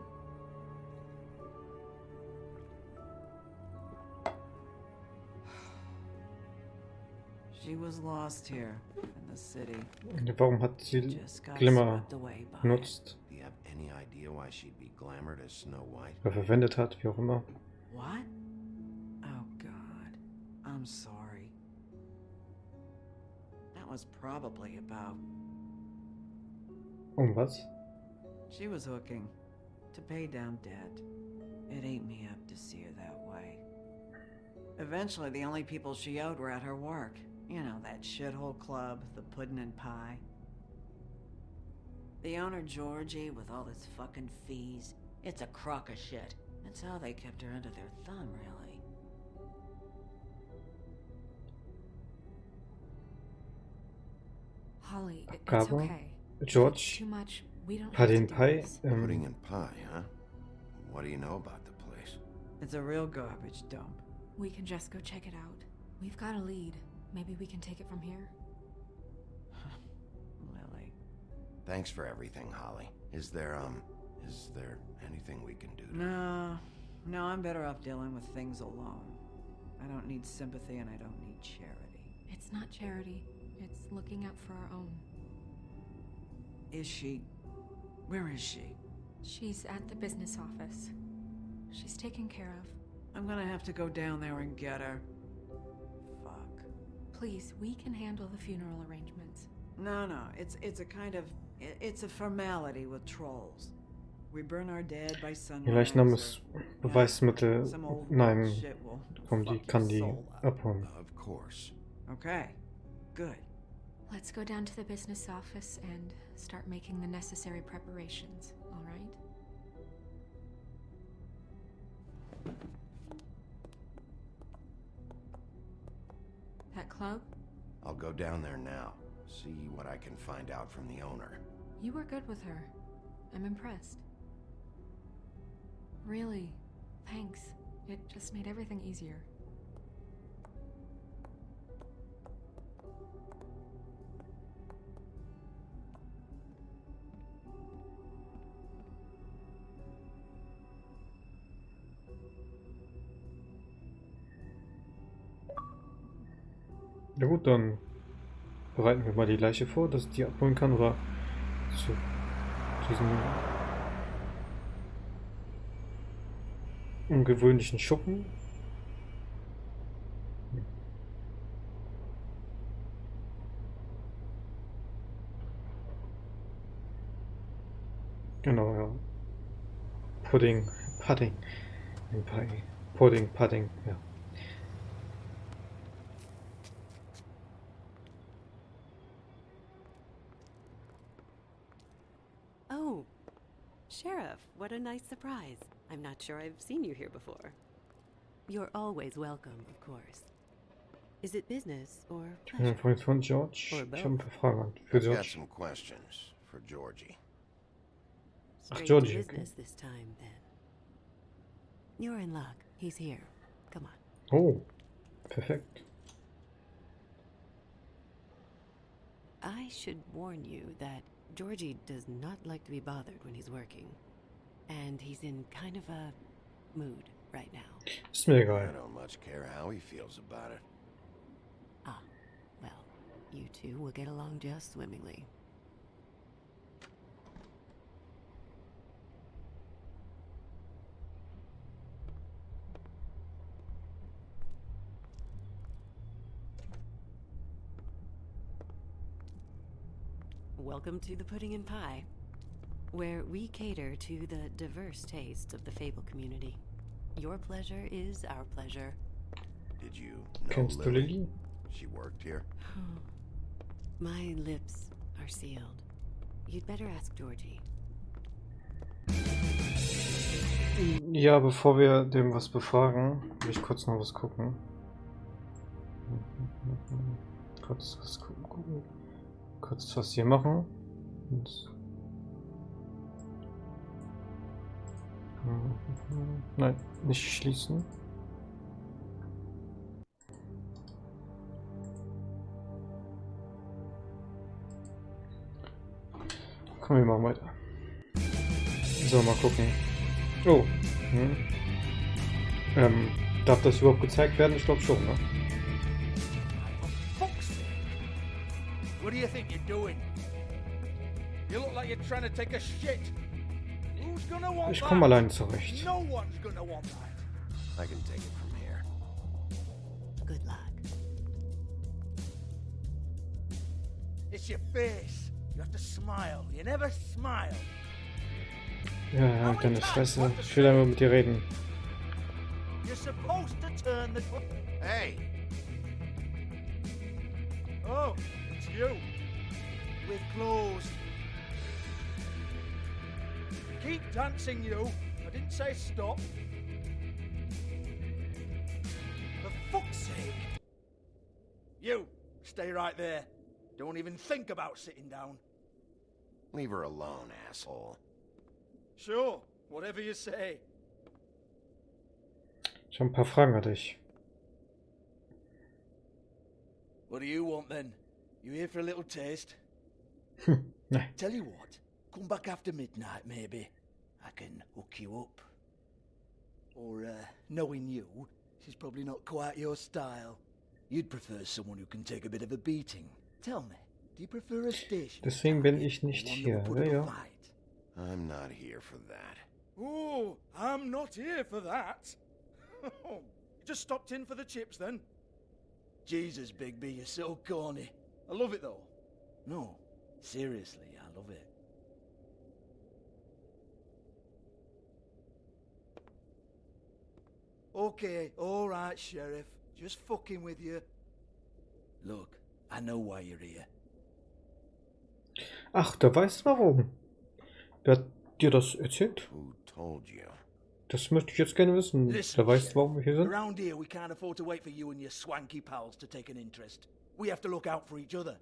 She was lost here in the city. Warum hat sie Just got Glimmer swept away by it. benutzt Do you have any idea why she'd be glamored as Snow White? oder verwendet hat, wie auch immer? What? Oh God, I'm sorry. That was probably about... Was? She was hooking to pay down debt. It ate me up to see her that way. Eventually, the only people she owed were at her work. You know, that shithole club, the Puddin' and Pie. The owner, Georgie, with all his fucking fees. It's a crock of shit. That's how they kept her under their thumb, really. Holly, it's Aber okay. George Too much. We don't hat have den to do Pie. this. Pudding and pie, huh? What do you know about the place? It's a real garbage dump. We can just go check it out. We've got a lead. Maybe we can take it from here. Lily. Thanks for everything, Holly. Is there anything we can do to... No, I'm better off dealing with things alone. I don't need sympathy and I don't need charity. It's not charity. It's looking out for our own. Is she... Where is she? She's at the business office. She's taken care of. I'm gonna have to go down there and get her. Fuck. Please, we can handle the funeral arrangements. No, it's a kind of... It's a formality with trolls. We burn our dead by sunrise. Ihr Leichnam ist Beweismittel. Some old Nein, shit will komm, die fuck kann your die soul up. abholen. Of course. Okay, good. Let's go down to the business office and start making the necessary preparations, all right? That club? I'll go down there now. See what I can find out from the owner. You were good with her. I'm impressed. Really, thanks. It just made everything easier. Ja gut, dann bereiten wir mal die Leiche vor, dass ich die abholen kann, oder zu diesem ungewöhnlichen Schuppen. Genau, ja. Pudding, Pie. Pudding, ja. Oh, Sheriff, what a nice surprise. I'm not sure I've seen you here before. You're always welcome, of course. Is it business or Ich bin ein Freund von George. Ich habe ein paar Fragen für I've got George. some questions for Georgie. straight Georgie, to okay. business this time, then? You're in luck. He's here. Come on. Oh, perfekt. I should warn you that Georgie does not like to be bothered when he's working. And he's in kind of a mood right now. Ist mir I egal. don't much care how he feels about it. Ah, well, you two will get along just swimmingly. Welcome to the Pudding and Pie, where we cater to the diverse tastes of the Fable community. Your pleasure is our pleasure. Did you know Kennst du Lily? She worked here? My lips are sealed. You'd better ask Georgie. Ja, bevor wir dem was befragen, will ich kurz noch was gucken. Kurz was gucken. Kurz was hier machen. Und nein, nicht schließen. Komm, wir machen weiter. So, mal gucken. Oh. Darf das überhaupt gezeigt werden? Ich glaube schon, ne? What do you think you're doing? You look like you're trying to take a shit. Who's gonna want Ich komme allein zurecht. No one's gonna want that. I can take it from here. Good luck. It's your face. You have to smile. You never smile. Ja, deine Fresse. Ich will einmal mit dir reden. You're supposed to turn the... Hey! Oh, it's you. With clothes. Keep dancing, you. I didn't say stop. For fuck's sake. You, stay right there. Don't even think about sitting down. Leave her alone, asshole. Sure, whatever you say. Ich habe ein paar Fragen an dich. What do you want then? You here for a little taste? Nein. Tell you what, come back after midnight maybe. I can hook you up. Or, knowing you, she's probably not quite your style. You'd prefer someone who can take a bit of a beating. Tell me, do you prefer a station? Deswegen bin ich nicht hier. Ja, ja. I'm not here for that. Oh, I'm not here for that. Just stopped in for the chips then. Jesus, Bigby, you're so corny. I love it though. No, seriously, I love it. Okay, alright, Sheriff. Just fucking with you. Look, I know why you're here. Ach, der weiß warum. Wer hat dir das erzählt? Who told you? Das möchte ich jetzt gerne wissen. Der weiß, warum wir hier sind. Around here, we can't afford to wait for you and your swanky pals to take an interest. We have to look out for each other.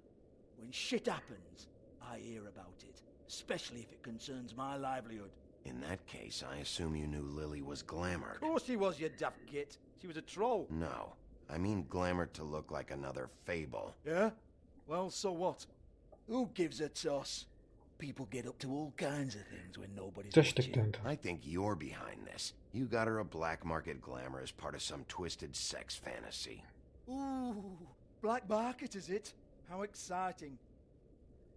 When shit happens, I hear about it, especially if it concerns my livelihood. In that case, I assume you knew Lily was glamored. Of course she was, you daft git. She was a troll. No, I mean glamored to look like another Fable. Yeah? Well, so what? Who gives a toss? People get up to all kinds of things when nobody's watching. I think you're behind this. You got her a black market glamour as part of some twisted sex fantasy. Ooh, black market is it? How exciting.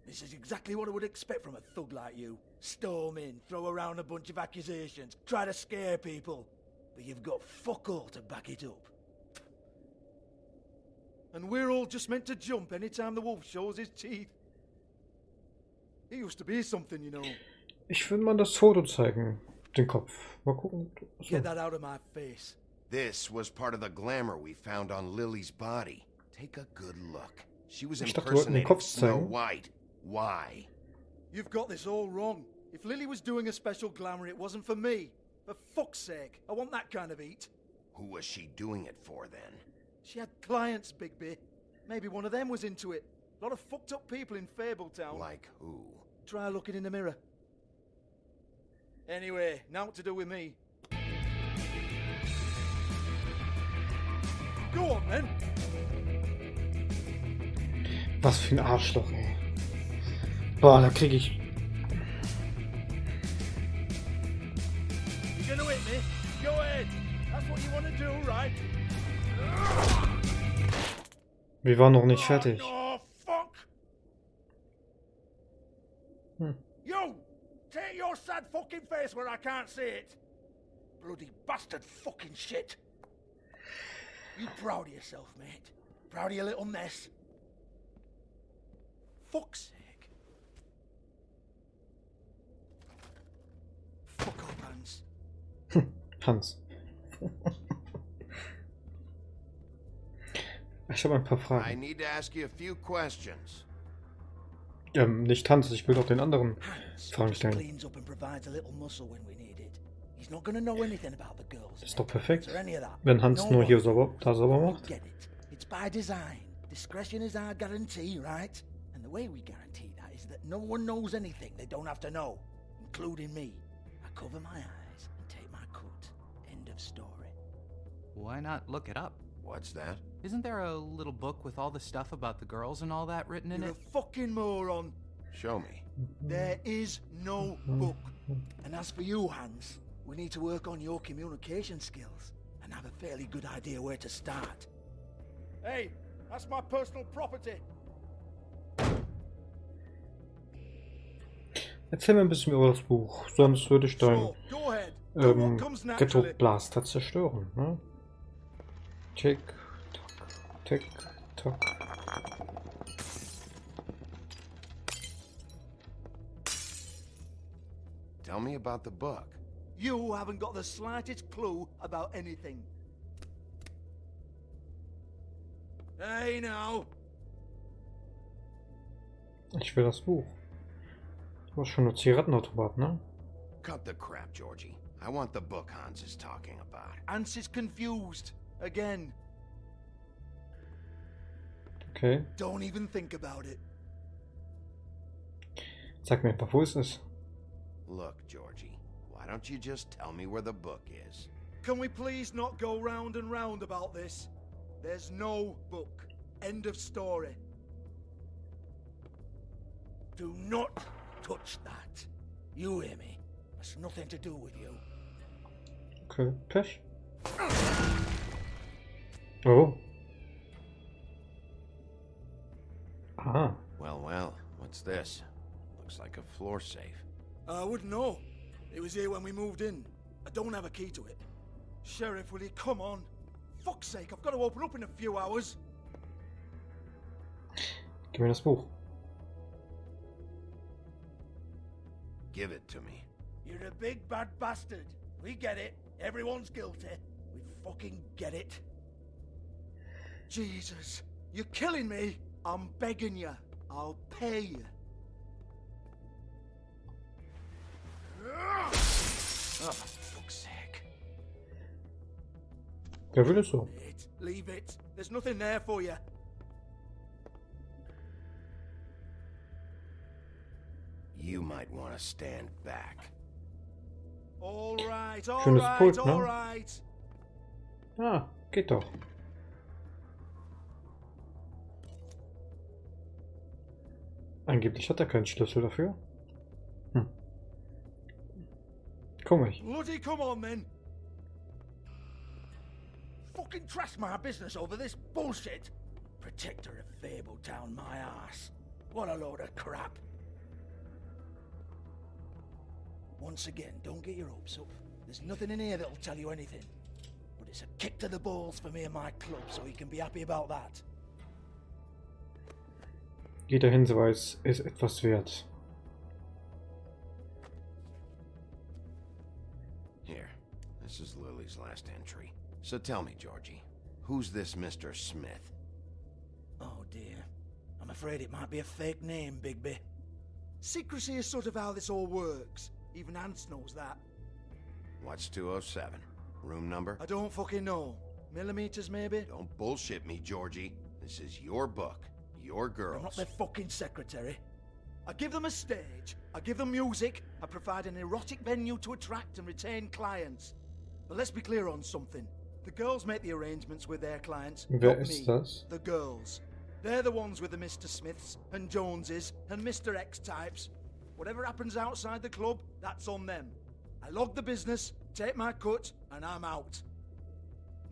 This is exactly what I would expect from a thug like you. Storm in, throw around a bunch of accusations, try to scare people. But you've got fuck all to back it up. And we're all just meant to jump anytime the wolf shows his teeth. He used to be something, you know. Ich will mal das Foto zeigen. Den Kopf. Mal gucken. So. Get that out of my face. This was part of the glamour we found on Lily's body. Take a good look. She was Ich dachte, wir wollten den Kopf Snow zeigen. White. Why? You've got this all wrong. If Lily was doing a special glamour, it wasn't for me. For fuck's sake, I want that kind of eat. Who was she doing it for then? She had clients, Bigby. Maybe one of them was into it. A lot of fucked up people in Fabletown. Like who? Try looking in the mirror. Anyway, now what to do with me? Go on then. Was für ein Arschloch, ey. Boah, da krieg ich... You gonna hit me? Go ahead. That's what you want to do, right? Wir waren noch nicht fertig. Oh, fuck! You! Take your sad fucking face where I can't see it! Bloody bastard fucking shit! You proud of yourself, mate? Proud of your little mess? Fuck's sake. Fuck off, Hans. Hans. Ich habe ein paar I Fragen. need to ask you a few questions. Nicht Hans, ich will doch den anderen Fragen Just stellen. cleans up and provides a little muscle when we need it. He's not gonna know anything about the girls. Das ist doch perfekt. or any of that. Wenn Hans No nur one. hier sauber macht. Get it. It's by design. Discretion is our guarantee, right? And the way we guarantee that is that no one knows anything they don't have to know, including me. I cover my eyes and take my cut. End of story. Why not look it up? What's that? Isn't there a little book with all the stuff about the girls and all that written in You're it? a fucking moron. Show me. There is no book. And as for you, Hans, we need to work on your communication skills and have a fairly good idea where to start. Hey, that's my personal property. Erzähl mir ein bisschen über das Buch, sonst würde ich dein Ghetto Blaster zerstören. Ne? Tick, tock, tick, tock. Tell me about the book. You haven't got the slightest clue about anything. Hey, now. Ich will das Buch. Du hast schon nur Zigarettenautomat, ne? Cut the crap, Georgie. I want the book Hans is talking about. Hans is confused. Again. Okay. Don't even think about it. Sag mir einfach, wo ist es? Look, Georgie, why don't you just tell me where the book is? Can we please not go round and round about this? There's no book. End of story. Do not touch that. You hear me? That's nothing to do with you. Okay, Pech. Oh. Ah. Well, what's this? Looks like a floor safe. I wouldn't know. It was here when we moved in. I don't have a key to it. Sheriff, will you come on? Fuck's sake, I've got to open up in a few hours. Gib mir das Buch. Give it to me. You're a big bad bastard. We get it. Everyone's guilty. We fucking get it. Jesus, you're killing me. I'm begging you. I'll pay you. Oh, for fuck's sake. Wer will es so? Leave it. There's nothing there for you. You might want to stand back. All right, Schönes Pult, ne? all right. Ah, geht doch. Angeblich hat er keinen Schlüssel dafür. Komisch. Bloody come on then. Fucking trash my business over this bullshit. Protector of Fabletown, my ass. What a load of crap. Once again, don't get your hopes up. There's nothing in here that'll tell you anything. But it's a kick to the balls for me and my club, so you can be happy about that. Jeder Hinweis ist etwas wert. Here, this is Lily's last entry. So tell me, Georgie, who's this Mr. Smith? Oh dear. I'm afraid it might be a fake name, Bigby. Secrecy is sort of how this all works. Even Hans knows that. What's 207? Room number? I don't fucking know. Millimeters, maybe? Don't bullshit me, Georgie. This is your book. Your girls. I'm not their fucking secretary. I give them a stage, I give them music, I provide an erotic venue to attract and retain clients. But let's be clear on something. The girls make the arrangements with their clients, Wer not ist me. das? The girls. They're the ones with the Mr. Smiths and Joneses and Mr. X types. Whatever happens outside the club, that's on them. I log the business, take my cut, and I'm out.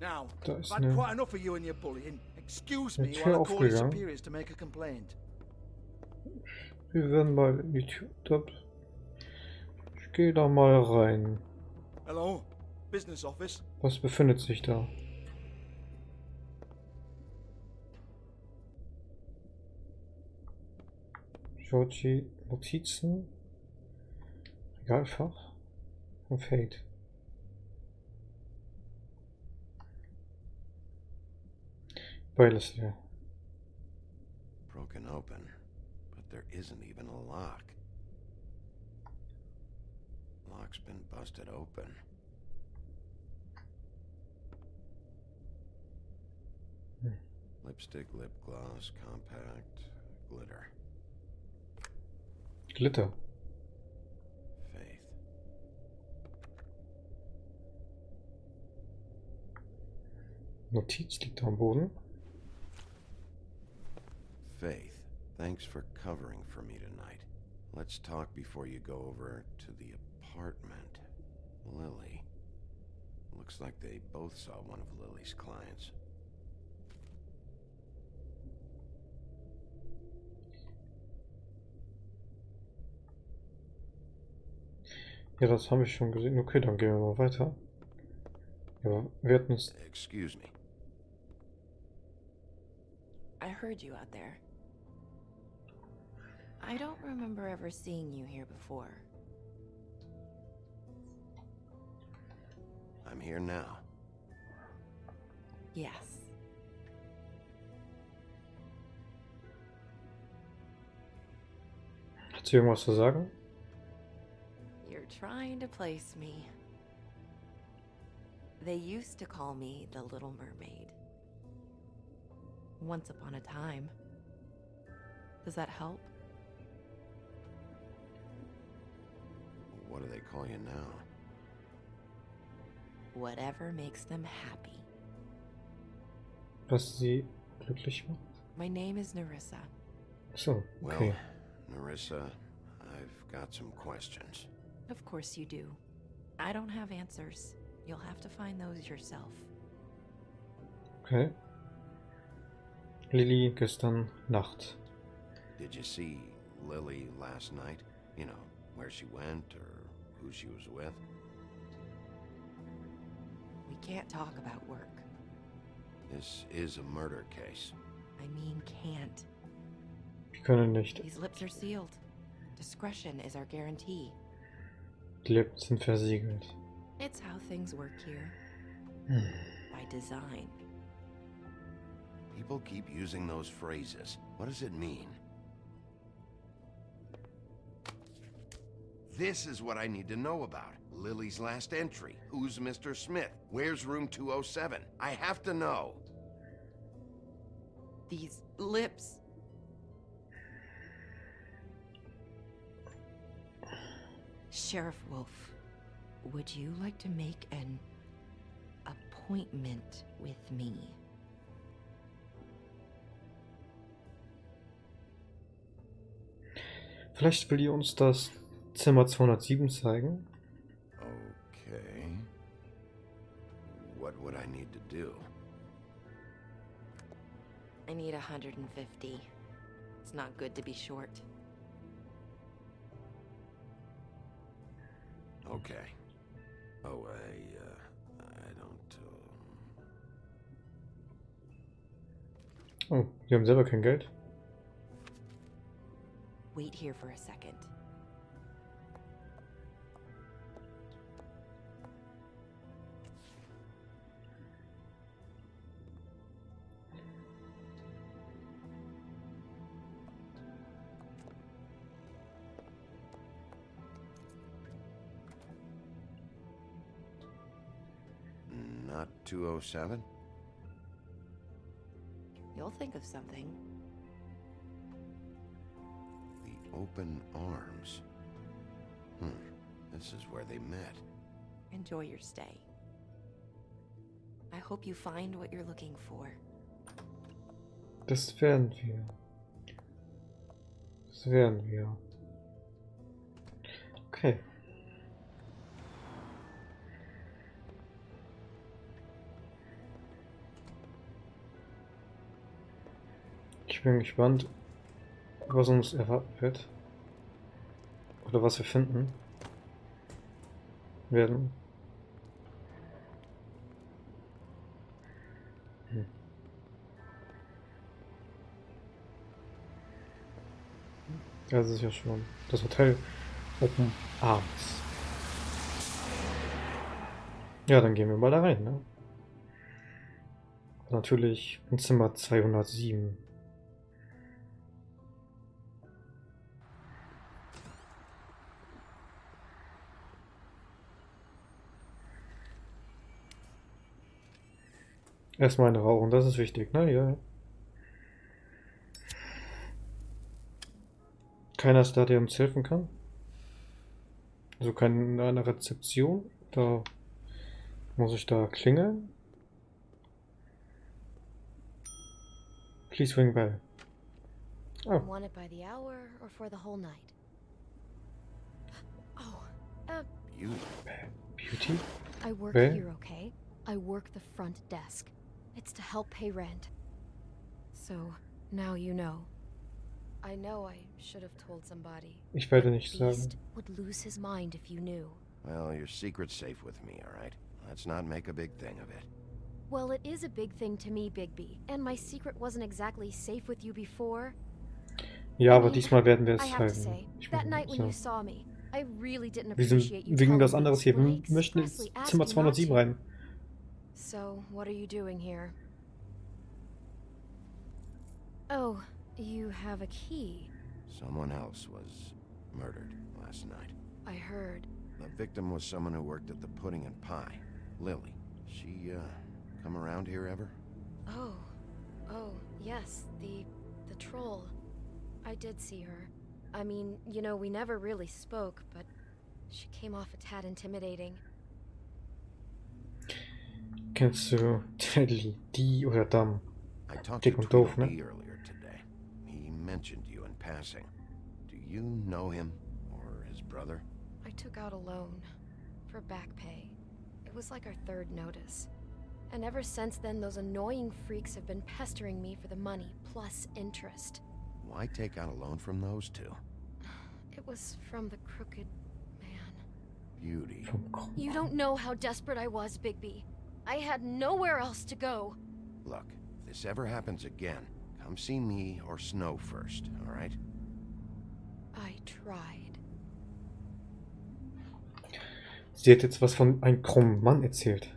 Now, I've had quite enough of you and your bullying. Excuse me while I call your superiors to make a complaint. Wir werden mal in die Tür. Ich gehe da mal rein. Hello, business office. Was befindet sich da? Georgie, Notizen, Regalfach und Fade. Weil es ja. Broken open, but there isn't even a lock. Lock's been busted open. Lipstick, lip gloss, compact, glitter. Glitter. Faith. Notiz liegt am Boden. Faith, thanks for covering for me tonight. Let's talk before you go over to the apartment. Lily. Looks like they both saw one of Lily's clients. Ja, das habe ich schon gesehen. Okay, dann gehen wir mal weiter. Ja, wir hatten uns... Excuse me. I heard you out there. I don't remember ever seeing you here before. I'm here now. Yes. Hat sie irgendwas zu sagen? You're trying to place me. They used to call me the Little Mermaid. Once upon a time. Does that help? What do they call you now? Whatever makes them happy. Was sie glücklich macht? My name is Nerissa. So, okay. Well, Nerissa, I've got some questions. Of course you do. I don't have answers. You'll have to find those yourself. Okay. Lily gestern Nacht. Did you see Lily last night? You know, where she went or who she was with? We can't talk about work. This is a murder case. I mean can't. Wir können nicht. These lips are sealed. Discretion is our guarantee. Die Lippen sind versiegelt. It's how things work here. By design. People keep using those phrases. What does it mean? This is what I need to know about. Lily's last entry. Who's Mr. Smith? Where's room 207? I have to know. These lips. Sheriff Wolf, would you like to make an appointment with me? Vielleicht will die uns das Zimmer 207 zeigen. Okay. What would I need to do? I need 150. It's not good to be short. Okay. Oh, I don't... Oh, die haben selber kein Geld. Wait here for a second. Not 207? You'll think of something. The open arms. This is where they met. Enjoy your stay. I hope you find what you're looking for. Das werden wir. Das werden wir. Okay. Ich bin gespannt, was uns erwarten wird. Oder was wir finden werden. Das ist ja schon das Hotel Open Arms. Ja, dann gehen wir mal da rein, ne? Natürlich in Zimmer 207. Erstmal eine rauchen, das ist wichtig, ne? Ja. Keiner ist da, der uns helfen kann. Also keine Rezeption. Da muss ich da klingeln. Please ring bell. Oh. Want it by the hour or for the whole night? Oh, Beauty? I work Bell? here, okay? I work the front desk. It's to help pay rent. So, now you know. I know I should have told somebody. Ich werde nicht sagen. Beast would lose his mind if you knew. Well, your secret's safe with me, all right? Let's not make a big thing of it. Well, it is a big thing to me, Bigby. And my secret wasn't exactly safe with you before. Ja, aber diesmal werden wir I es have to halten. say, that night when you saw me, I really didn't Wir appreciate sind you wegen telling was me anderes hier. when I Wir möchten ins expressly asked Zimmer you not 207 to. rein. So, what are you doing here? Oh, you have a key. Someone else was murdered last night. I heard. The victim was someone who worked at the Pudding and Pie. Lily. She, come around here ever? Oh, yes, the troll. I did see her. I mean, you know, we never really spoke, but she came off a tad intimidating. Kennst du Teddy, die oder Dam? I talked Dick to und doof, Tweedledee ne? earlier today. He mentioned you in passing. Do you know him or his brother? I took out a loan for back pay. It was like our third notice. And ever since then, those annoying freaks have been pestering me for the money, plus interest. Why take out a loan from those two? It was from the crooked man. Beauty. You don't know how desperate I was, Bigby. I had nowhere else to go. Look, if this ever happens again, come see me or Snow first, all right? I tried. Sie hat jetzt was von einem krummen Mann erzählt.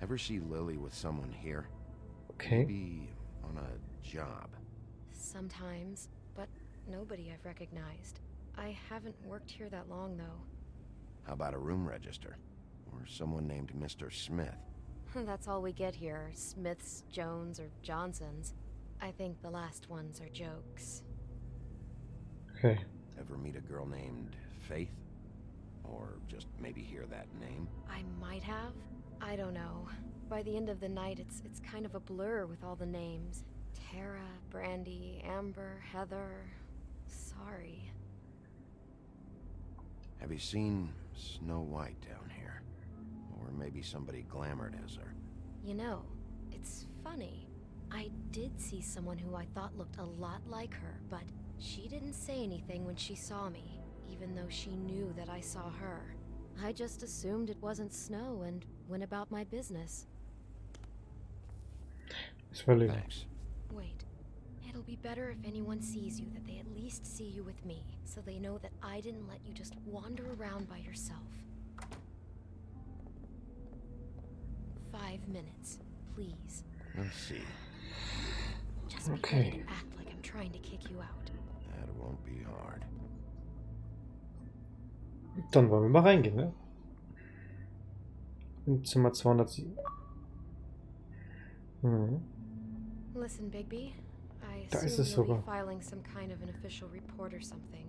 Ever see Lily with someone here? Okay. Maybe on a job. Sometimes, but nobody I've recognized. I haven't worked here that long, though. How about a room register? Or someone named Mr. Smith? That's all we get here, Smiths, Jones, or Johnsons. I think the last ones are jokes. Okay. Ever meet a girl named Faith? Or just maybe hear that name? I might have. I don't know. By the end of the night, it's kind of a blur with all the names. Tara, Brandy, Amber, Heather. Sorry. Have you seen Snow White down here? Or maybe somebody glamored as her? You know, it's funny. I did see someone who I thought looked a lot like her, but she didn't say anything when she saw me, even though she knew that I saw her. I just assumed it wasn't Snow and went about my business. Thanks. Wait. It'll be better if anyone sees you that they at least see you with me, so they know that I didn't let you just wander around by yourself. 5 minutes, please. Let's see. Just be ready to act like I'm trying to kick you out. That won't be hard. Dann wollen wir mal reingehen, ne? In Zimmer 207. Listen, Bigby. I Da ist assume es you'll be sogar. filing some kind of an official report or something.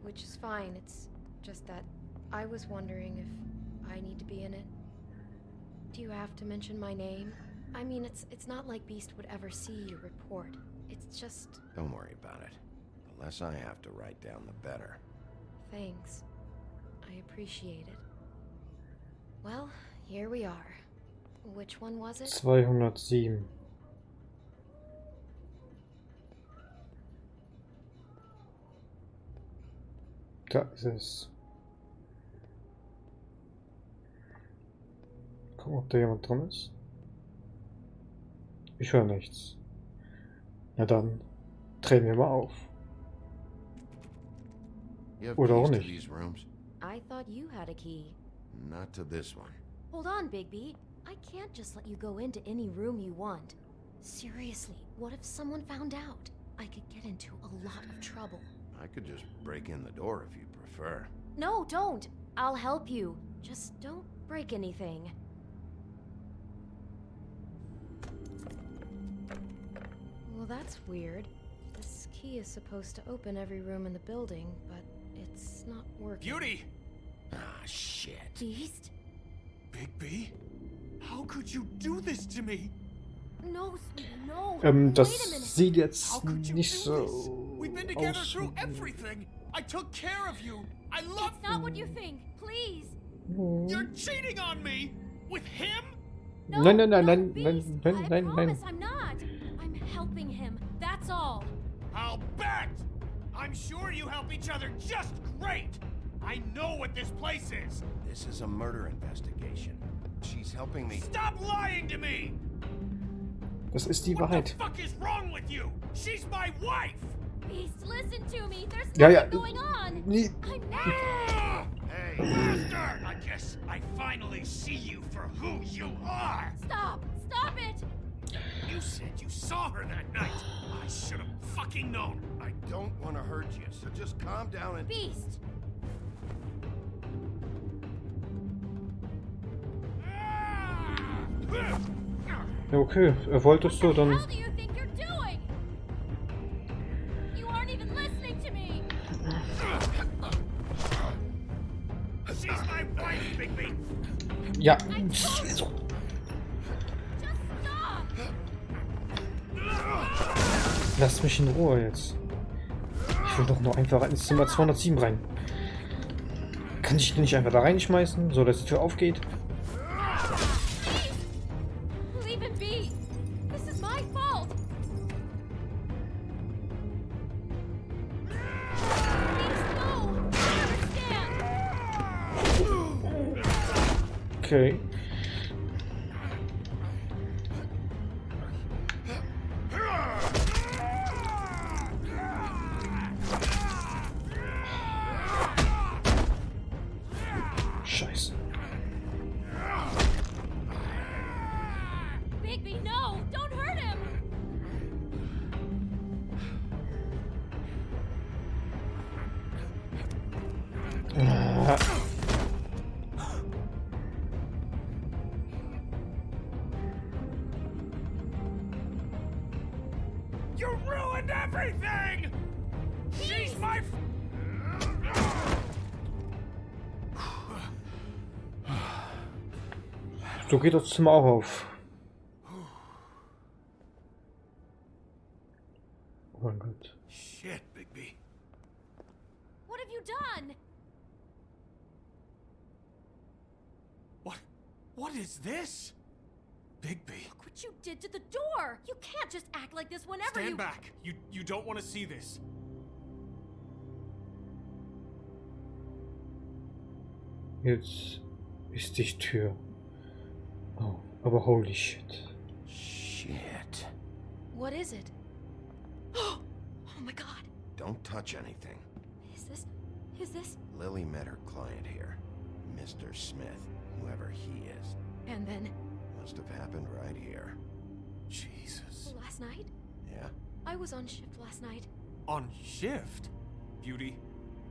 Which is fine, it's just that I was wondering if I need to be in it. Do you have to mention my name? I mean, it's not like Beast would ever see your report. It's just... Don't worry about it. The less I have to write down, the better. Thanks. I appreciate it. Well, here we are. Which one was it? 207. Da ist es. Gucken, ob da jemand drin ist. Ich höre nichts. Ja dann, drehen wir mal auf. You have Oder auch keys to nicht. these rooms? I thought you had a key. Not to this one. Hold on, Bigby. I can't just let you go into any room you want. Seriously, what if someone found out? I could get into a lot of trouble. I could just break in the door if you prefer. No, don't. I'll help you. Just don't break anything. Well, that's weird. This key is supposed to open every room in the building, but it's not working. Beauty! Ah, shit. Beast? Bigby? How could you do this to me? No, sweetie, no. Das sieht jetzt nicht so We've been together aus. through everything. I took care of you. I love It's not what you think. Please. You're cheating on me with him? Nein, nein, nein, nein, Beast, nein, I nein, nein, promise nein. I'm not. I'm helping him. That's all. I'll bet. I'm sure you help each other just great. I know what this place is. This is a murder investigation. She's helping me. Stop lying to me. Das ist die What Wahrheit. the fuck is wrong with you? She's my wife. Beast, listen to me. There's Ja, nothing ja. going on. Nee. I'm Hey, bastard! I guess I finally see you for who you are. Stop. Stop it. You said you saw her that night. I should have fucking known. I don't want to hurt you, so just calm down and... Beast. Ja, okay, wolltest du, dann... What do you think you're doing? You aren't even listening to me. She's my wife, Bigby. Ja. Just stop. Lass mich in Ruhe jetzt. Ich will doch nur einfach ins Zimmer 207 rein. Kann ich den nicht einfach da reinschmeißen, so dass die Tür aufgeht? Leave it be. This is my fault. Beast, no. I understand. Okay. Scheiße. Bigby, no. Don't hurt him. Ah. You ruined everything. She's my. So geht das Zimmer auch auf. Oh mein Gott. Shit, Bigby. What have you done? What is this? Bigby. Look what you did to the door. You can't just act like this whenever Stand you... back. You don't want to see this. Jetzt ist die Tür. Oh, aber holy shit. Shit. What is it? Oh my god. Don't touch anything. Is this? Lily met her client here. Mr. Smith, whoever he is. And then? Must have happened right here. Jesus. Last night? Yeah? I was on shift last night. On shift? Beauty?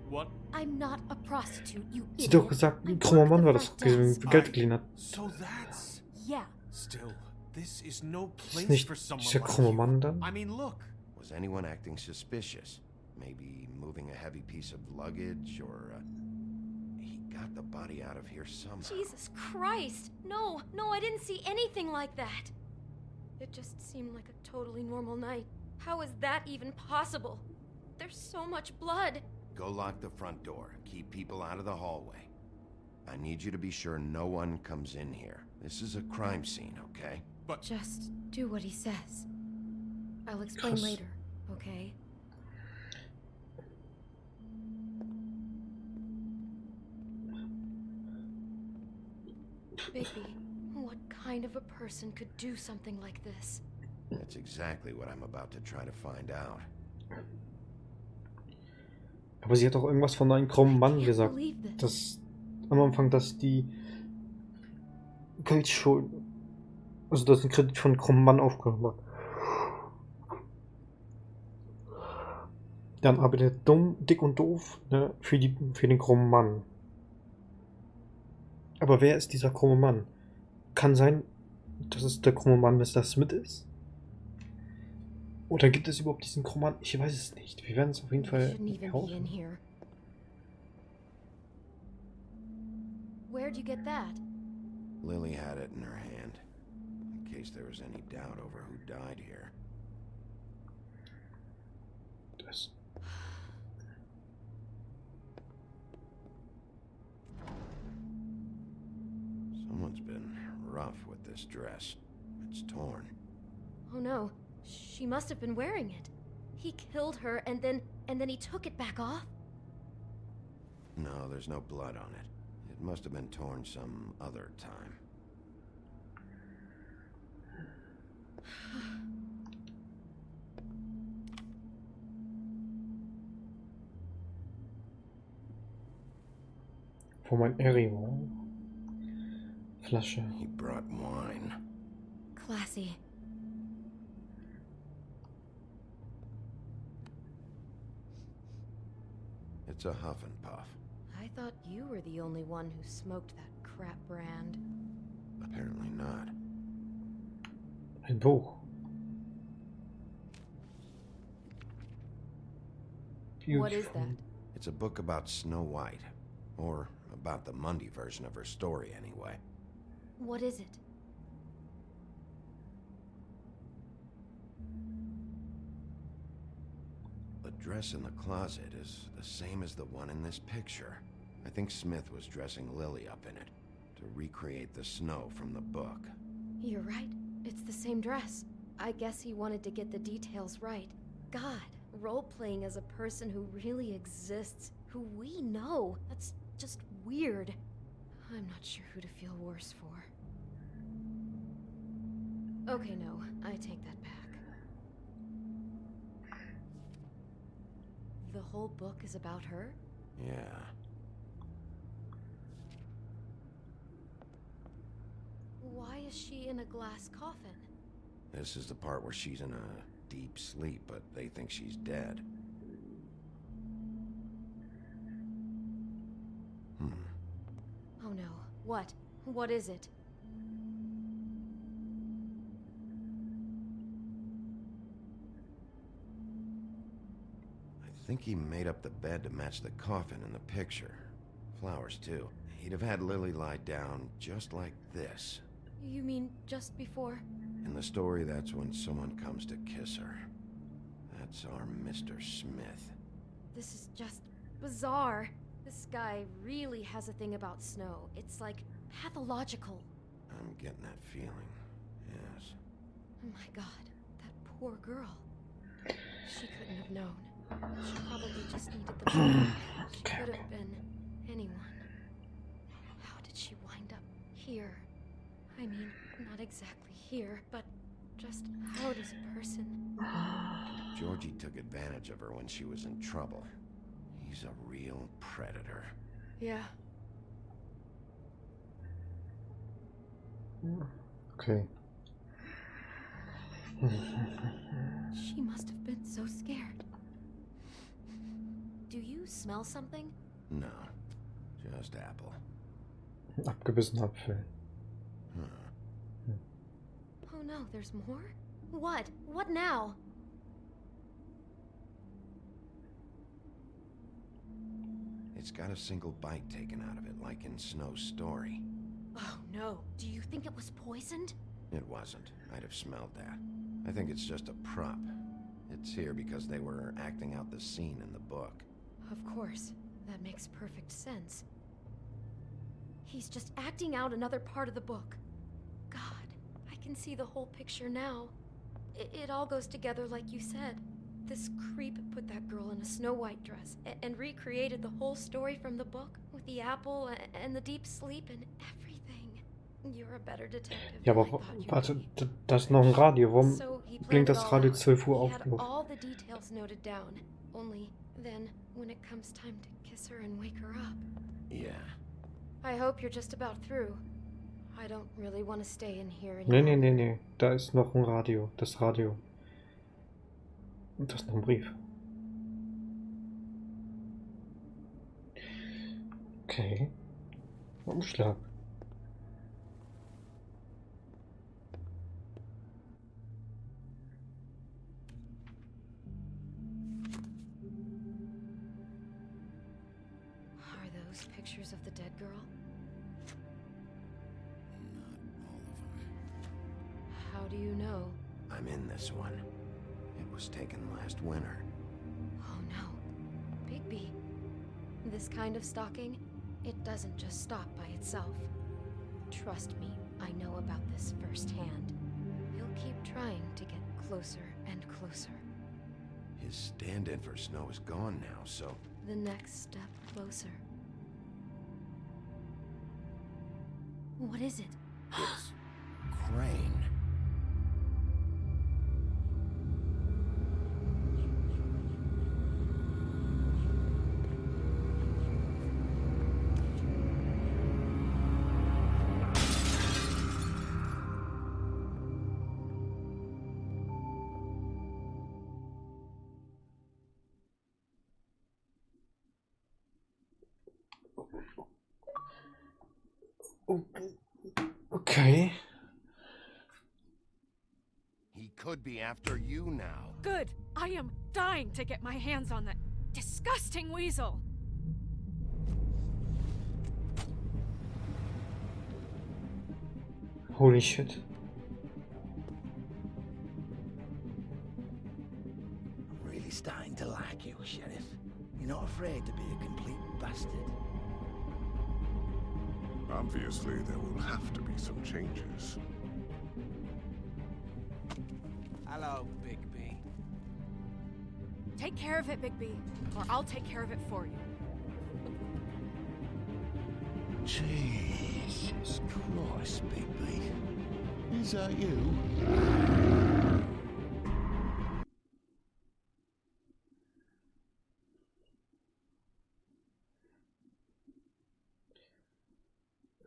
What? I'm not a prostitute, you Sie idiot. hat doch gesagt, ein krummer Mann war das, Geld geliehen hat. So that's... Yeah. Still, this is no Ist place nicht for someone dieser like krumme you. Mann dann? I mean, look. Was anyone acting suspicious? Maybe moving a heavy piece of luggage, or he got the body out of here somehow. Jesus Christ! No, I didn't see anything like that. It just seemed like a totally normal night. How is that even possible? There's so much blood. Go lock the front door. Keep people out of the hallway. I need you to be sure no one comes in here. This is a crime scene, okay? But just do what he says. I'll explain later, okay? Bigby, what kind of a person could do something like this? That's exactly what I'm about to try to find out. Aber sie hat doch irgendwas von einem krummen Mann gesagt. Am Anfang, dass die Geldschulden. Also, dass ein Kredit von einem krummen Mann aufgenommen hat. Dann arbeitet dumm, dick und doof, ne, für den krummen Mann. Aber wer ist dieser krumme Mann? Kann sein, dass es der krumme Mann Mr. Smith ist? Oder gibt es überhaupt diesen krummen Mann? Ich weiß es nicht. Wir werden es auf jeden Fall herausfinden. Where'd you get that? Lily had it in her hand, in case there was any doubt over who died here. Das. Someone's been rough with this dress. It's torn. Oh no, she must have been wearing it. He killed her and then he took it back off? No, there's no blood on it. It must have been torn some other time. Wo mein Eri war. Flasche. He brought wine. Classy. It's a huff and puff. I thought you were the only one who smoked that crap brand. Apparently not. Ein Buch. What is that? It's a book about Snow White. Or about the Mundy version of her story, anyway. What is it? The dress in the closet is the same as the one in this picture. I think Smith was dressing Lily up in it to recreate the snow from the book. You're right. It's the same dress. I guess he wanted to get the details right. God, role-playing as a person who really exists, who we know. That's just weird. I'm not sure who to feel worse for. Okay, no, I take that back. The whole book is about her? Yeah. Why is she in a glass coffin? This is the part where she's in a deep sleep, but they think she's dead. Oh no. What? What is it? I think he made up the bed to match the coffin in the picture. Flowers, too. He'd have had Lily lie down just like this. You mean just before? In the story, that's when someone comes to kiss her. That's our Mr. Smith. This is just bizarre. This guy really has a thing about snow. It's like pathological. I'm getting that feeling, yes. Oh my god, that poor girl. She couldn't have known. She probably just needed the book. She could have been anyone. How did she wind up here? I mean, not exactly here, but just how does a person... Georgie took advantage of her when she was in trouble. He's a real predator. Yeah. Okay. She must have been so scared. Do you smell something? No, just apple. Abgebissener Apfel. Oh no, there's more? What? What now? It's got a single bite taken out of it, like in Snow's story. Oh no, do you think it was poisoned? It wasn't. I'd have smelled that. I think it's just a prop. It's here because they were acting out the scene in the book. Of course. That makes perfect sense. He's just acting out another part of the book. God, I can see the whole picture now. It all goes together like you said. This creep put that girl in a Snow White dress and recreated the whole story from the book with the apple and the deep sleep and everything. You're a better detective. Ja, aber warte, da ist noch ein Radio. Warum blinkt das Radio 12 Uhr auf? He had all the details noted down. Only then, when it comes time to kiss her and wake her up. Yeah. I hope you're just about through. I don't really want to stay in here Nee, anymore. nee. Da ist noch ein Radio. Das Radio. Und das ist noch ein Brief. Okay. Umschlag. Are those pictures of the dead girl? How do you know? I'm in this one. It was taken last winter. Oh no. Bigby. This kind of stalking, it doesn't just stop by itself. Trust me, I know about this firsthand. He'll keep trying to get closer and closer. His stand-in for Snow is gone now, so... The next step closer. What is it? It's... Crane. Okay. He could be after you now. Good. I am dying to get my hands on that disgusting weasel. Holy shit. I'm really starting to like you, Sheriff. You're not afraid to be a complete bastard. Obviously, there will have to be some changes. Hello, Bigby. Take care of it, Bigby, or I'll take care of it for you. Jesus Christ, Bigby. Is that you?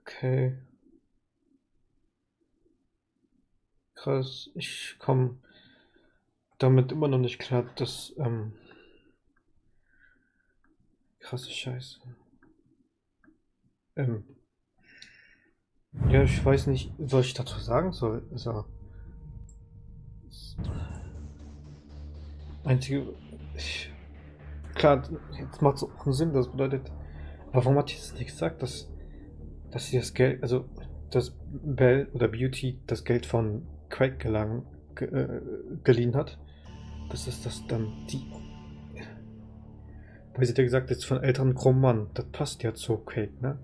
Okay. Krass, ich komme damit immer noch nicht klar, dass, krasse Scheiße. Ja, ich weiß nicht, was ich dazu sagen soll. Also, das Einzige, klar, jetzt macht es auch einen Sinn, das bedeutet, aber warum hat die das nicht gesagt, dass sie das Geld, also, dass Belle oder Beauty das Geld von Craig geliehen hat? Das ist das dann die, weil sie hat ja gesagt, jetzt von älteren krummen Mann, das passt ja zu Craig, ne?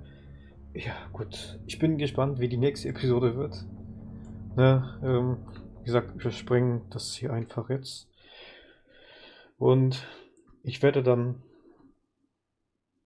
Ja, gut. Ich bin gespannt, wie die nächste Episode wird. Ne, wie gesagt, wir springen das hier einfach jetzt. Und ich werde dann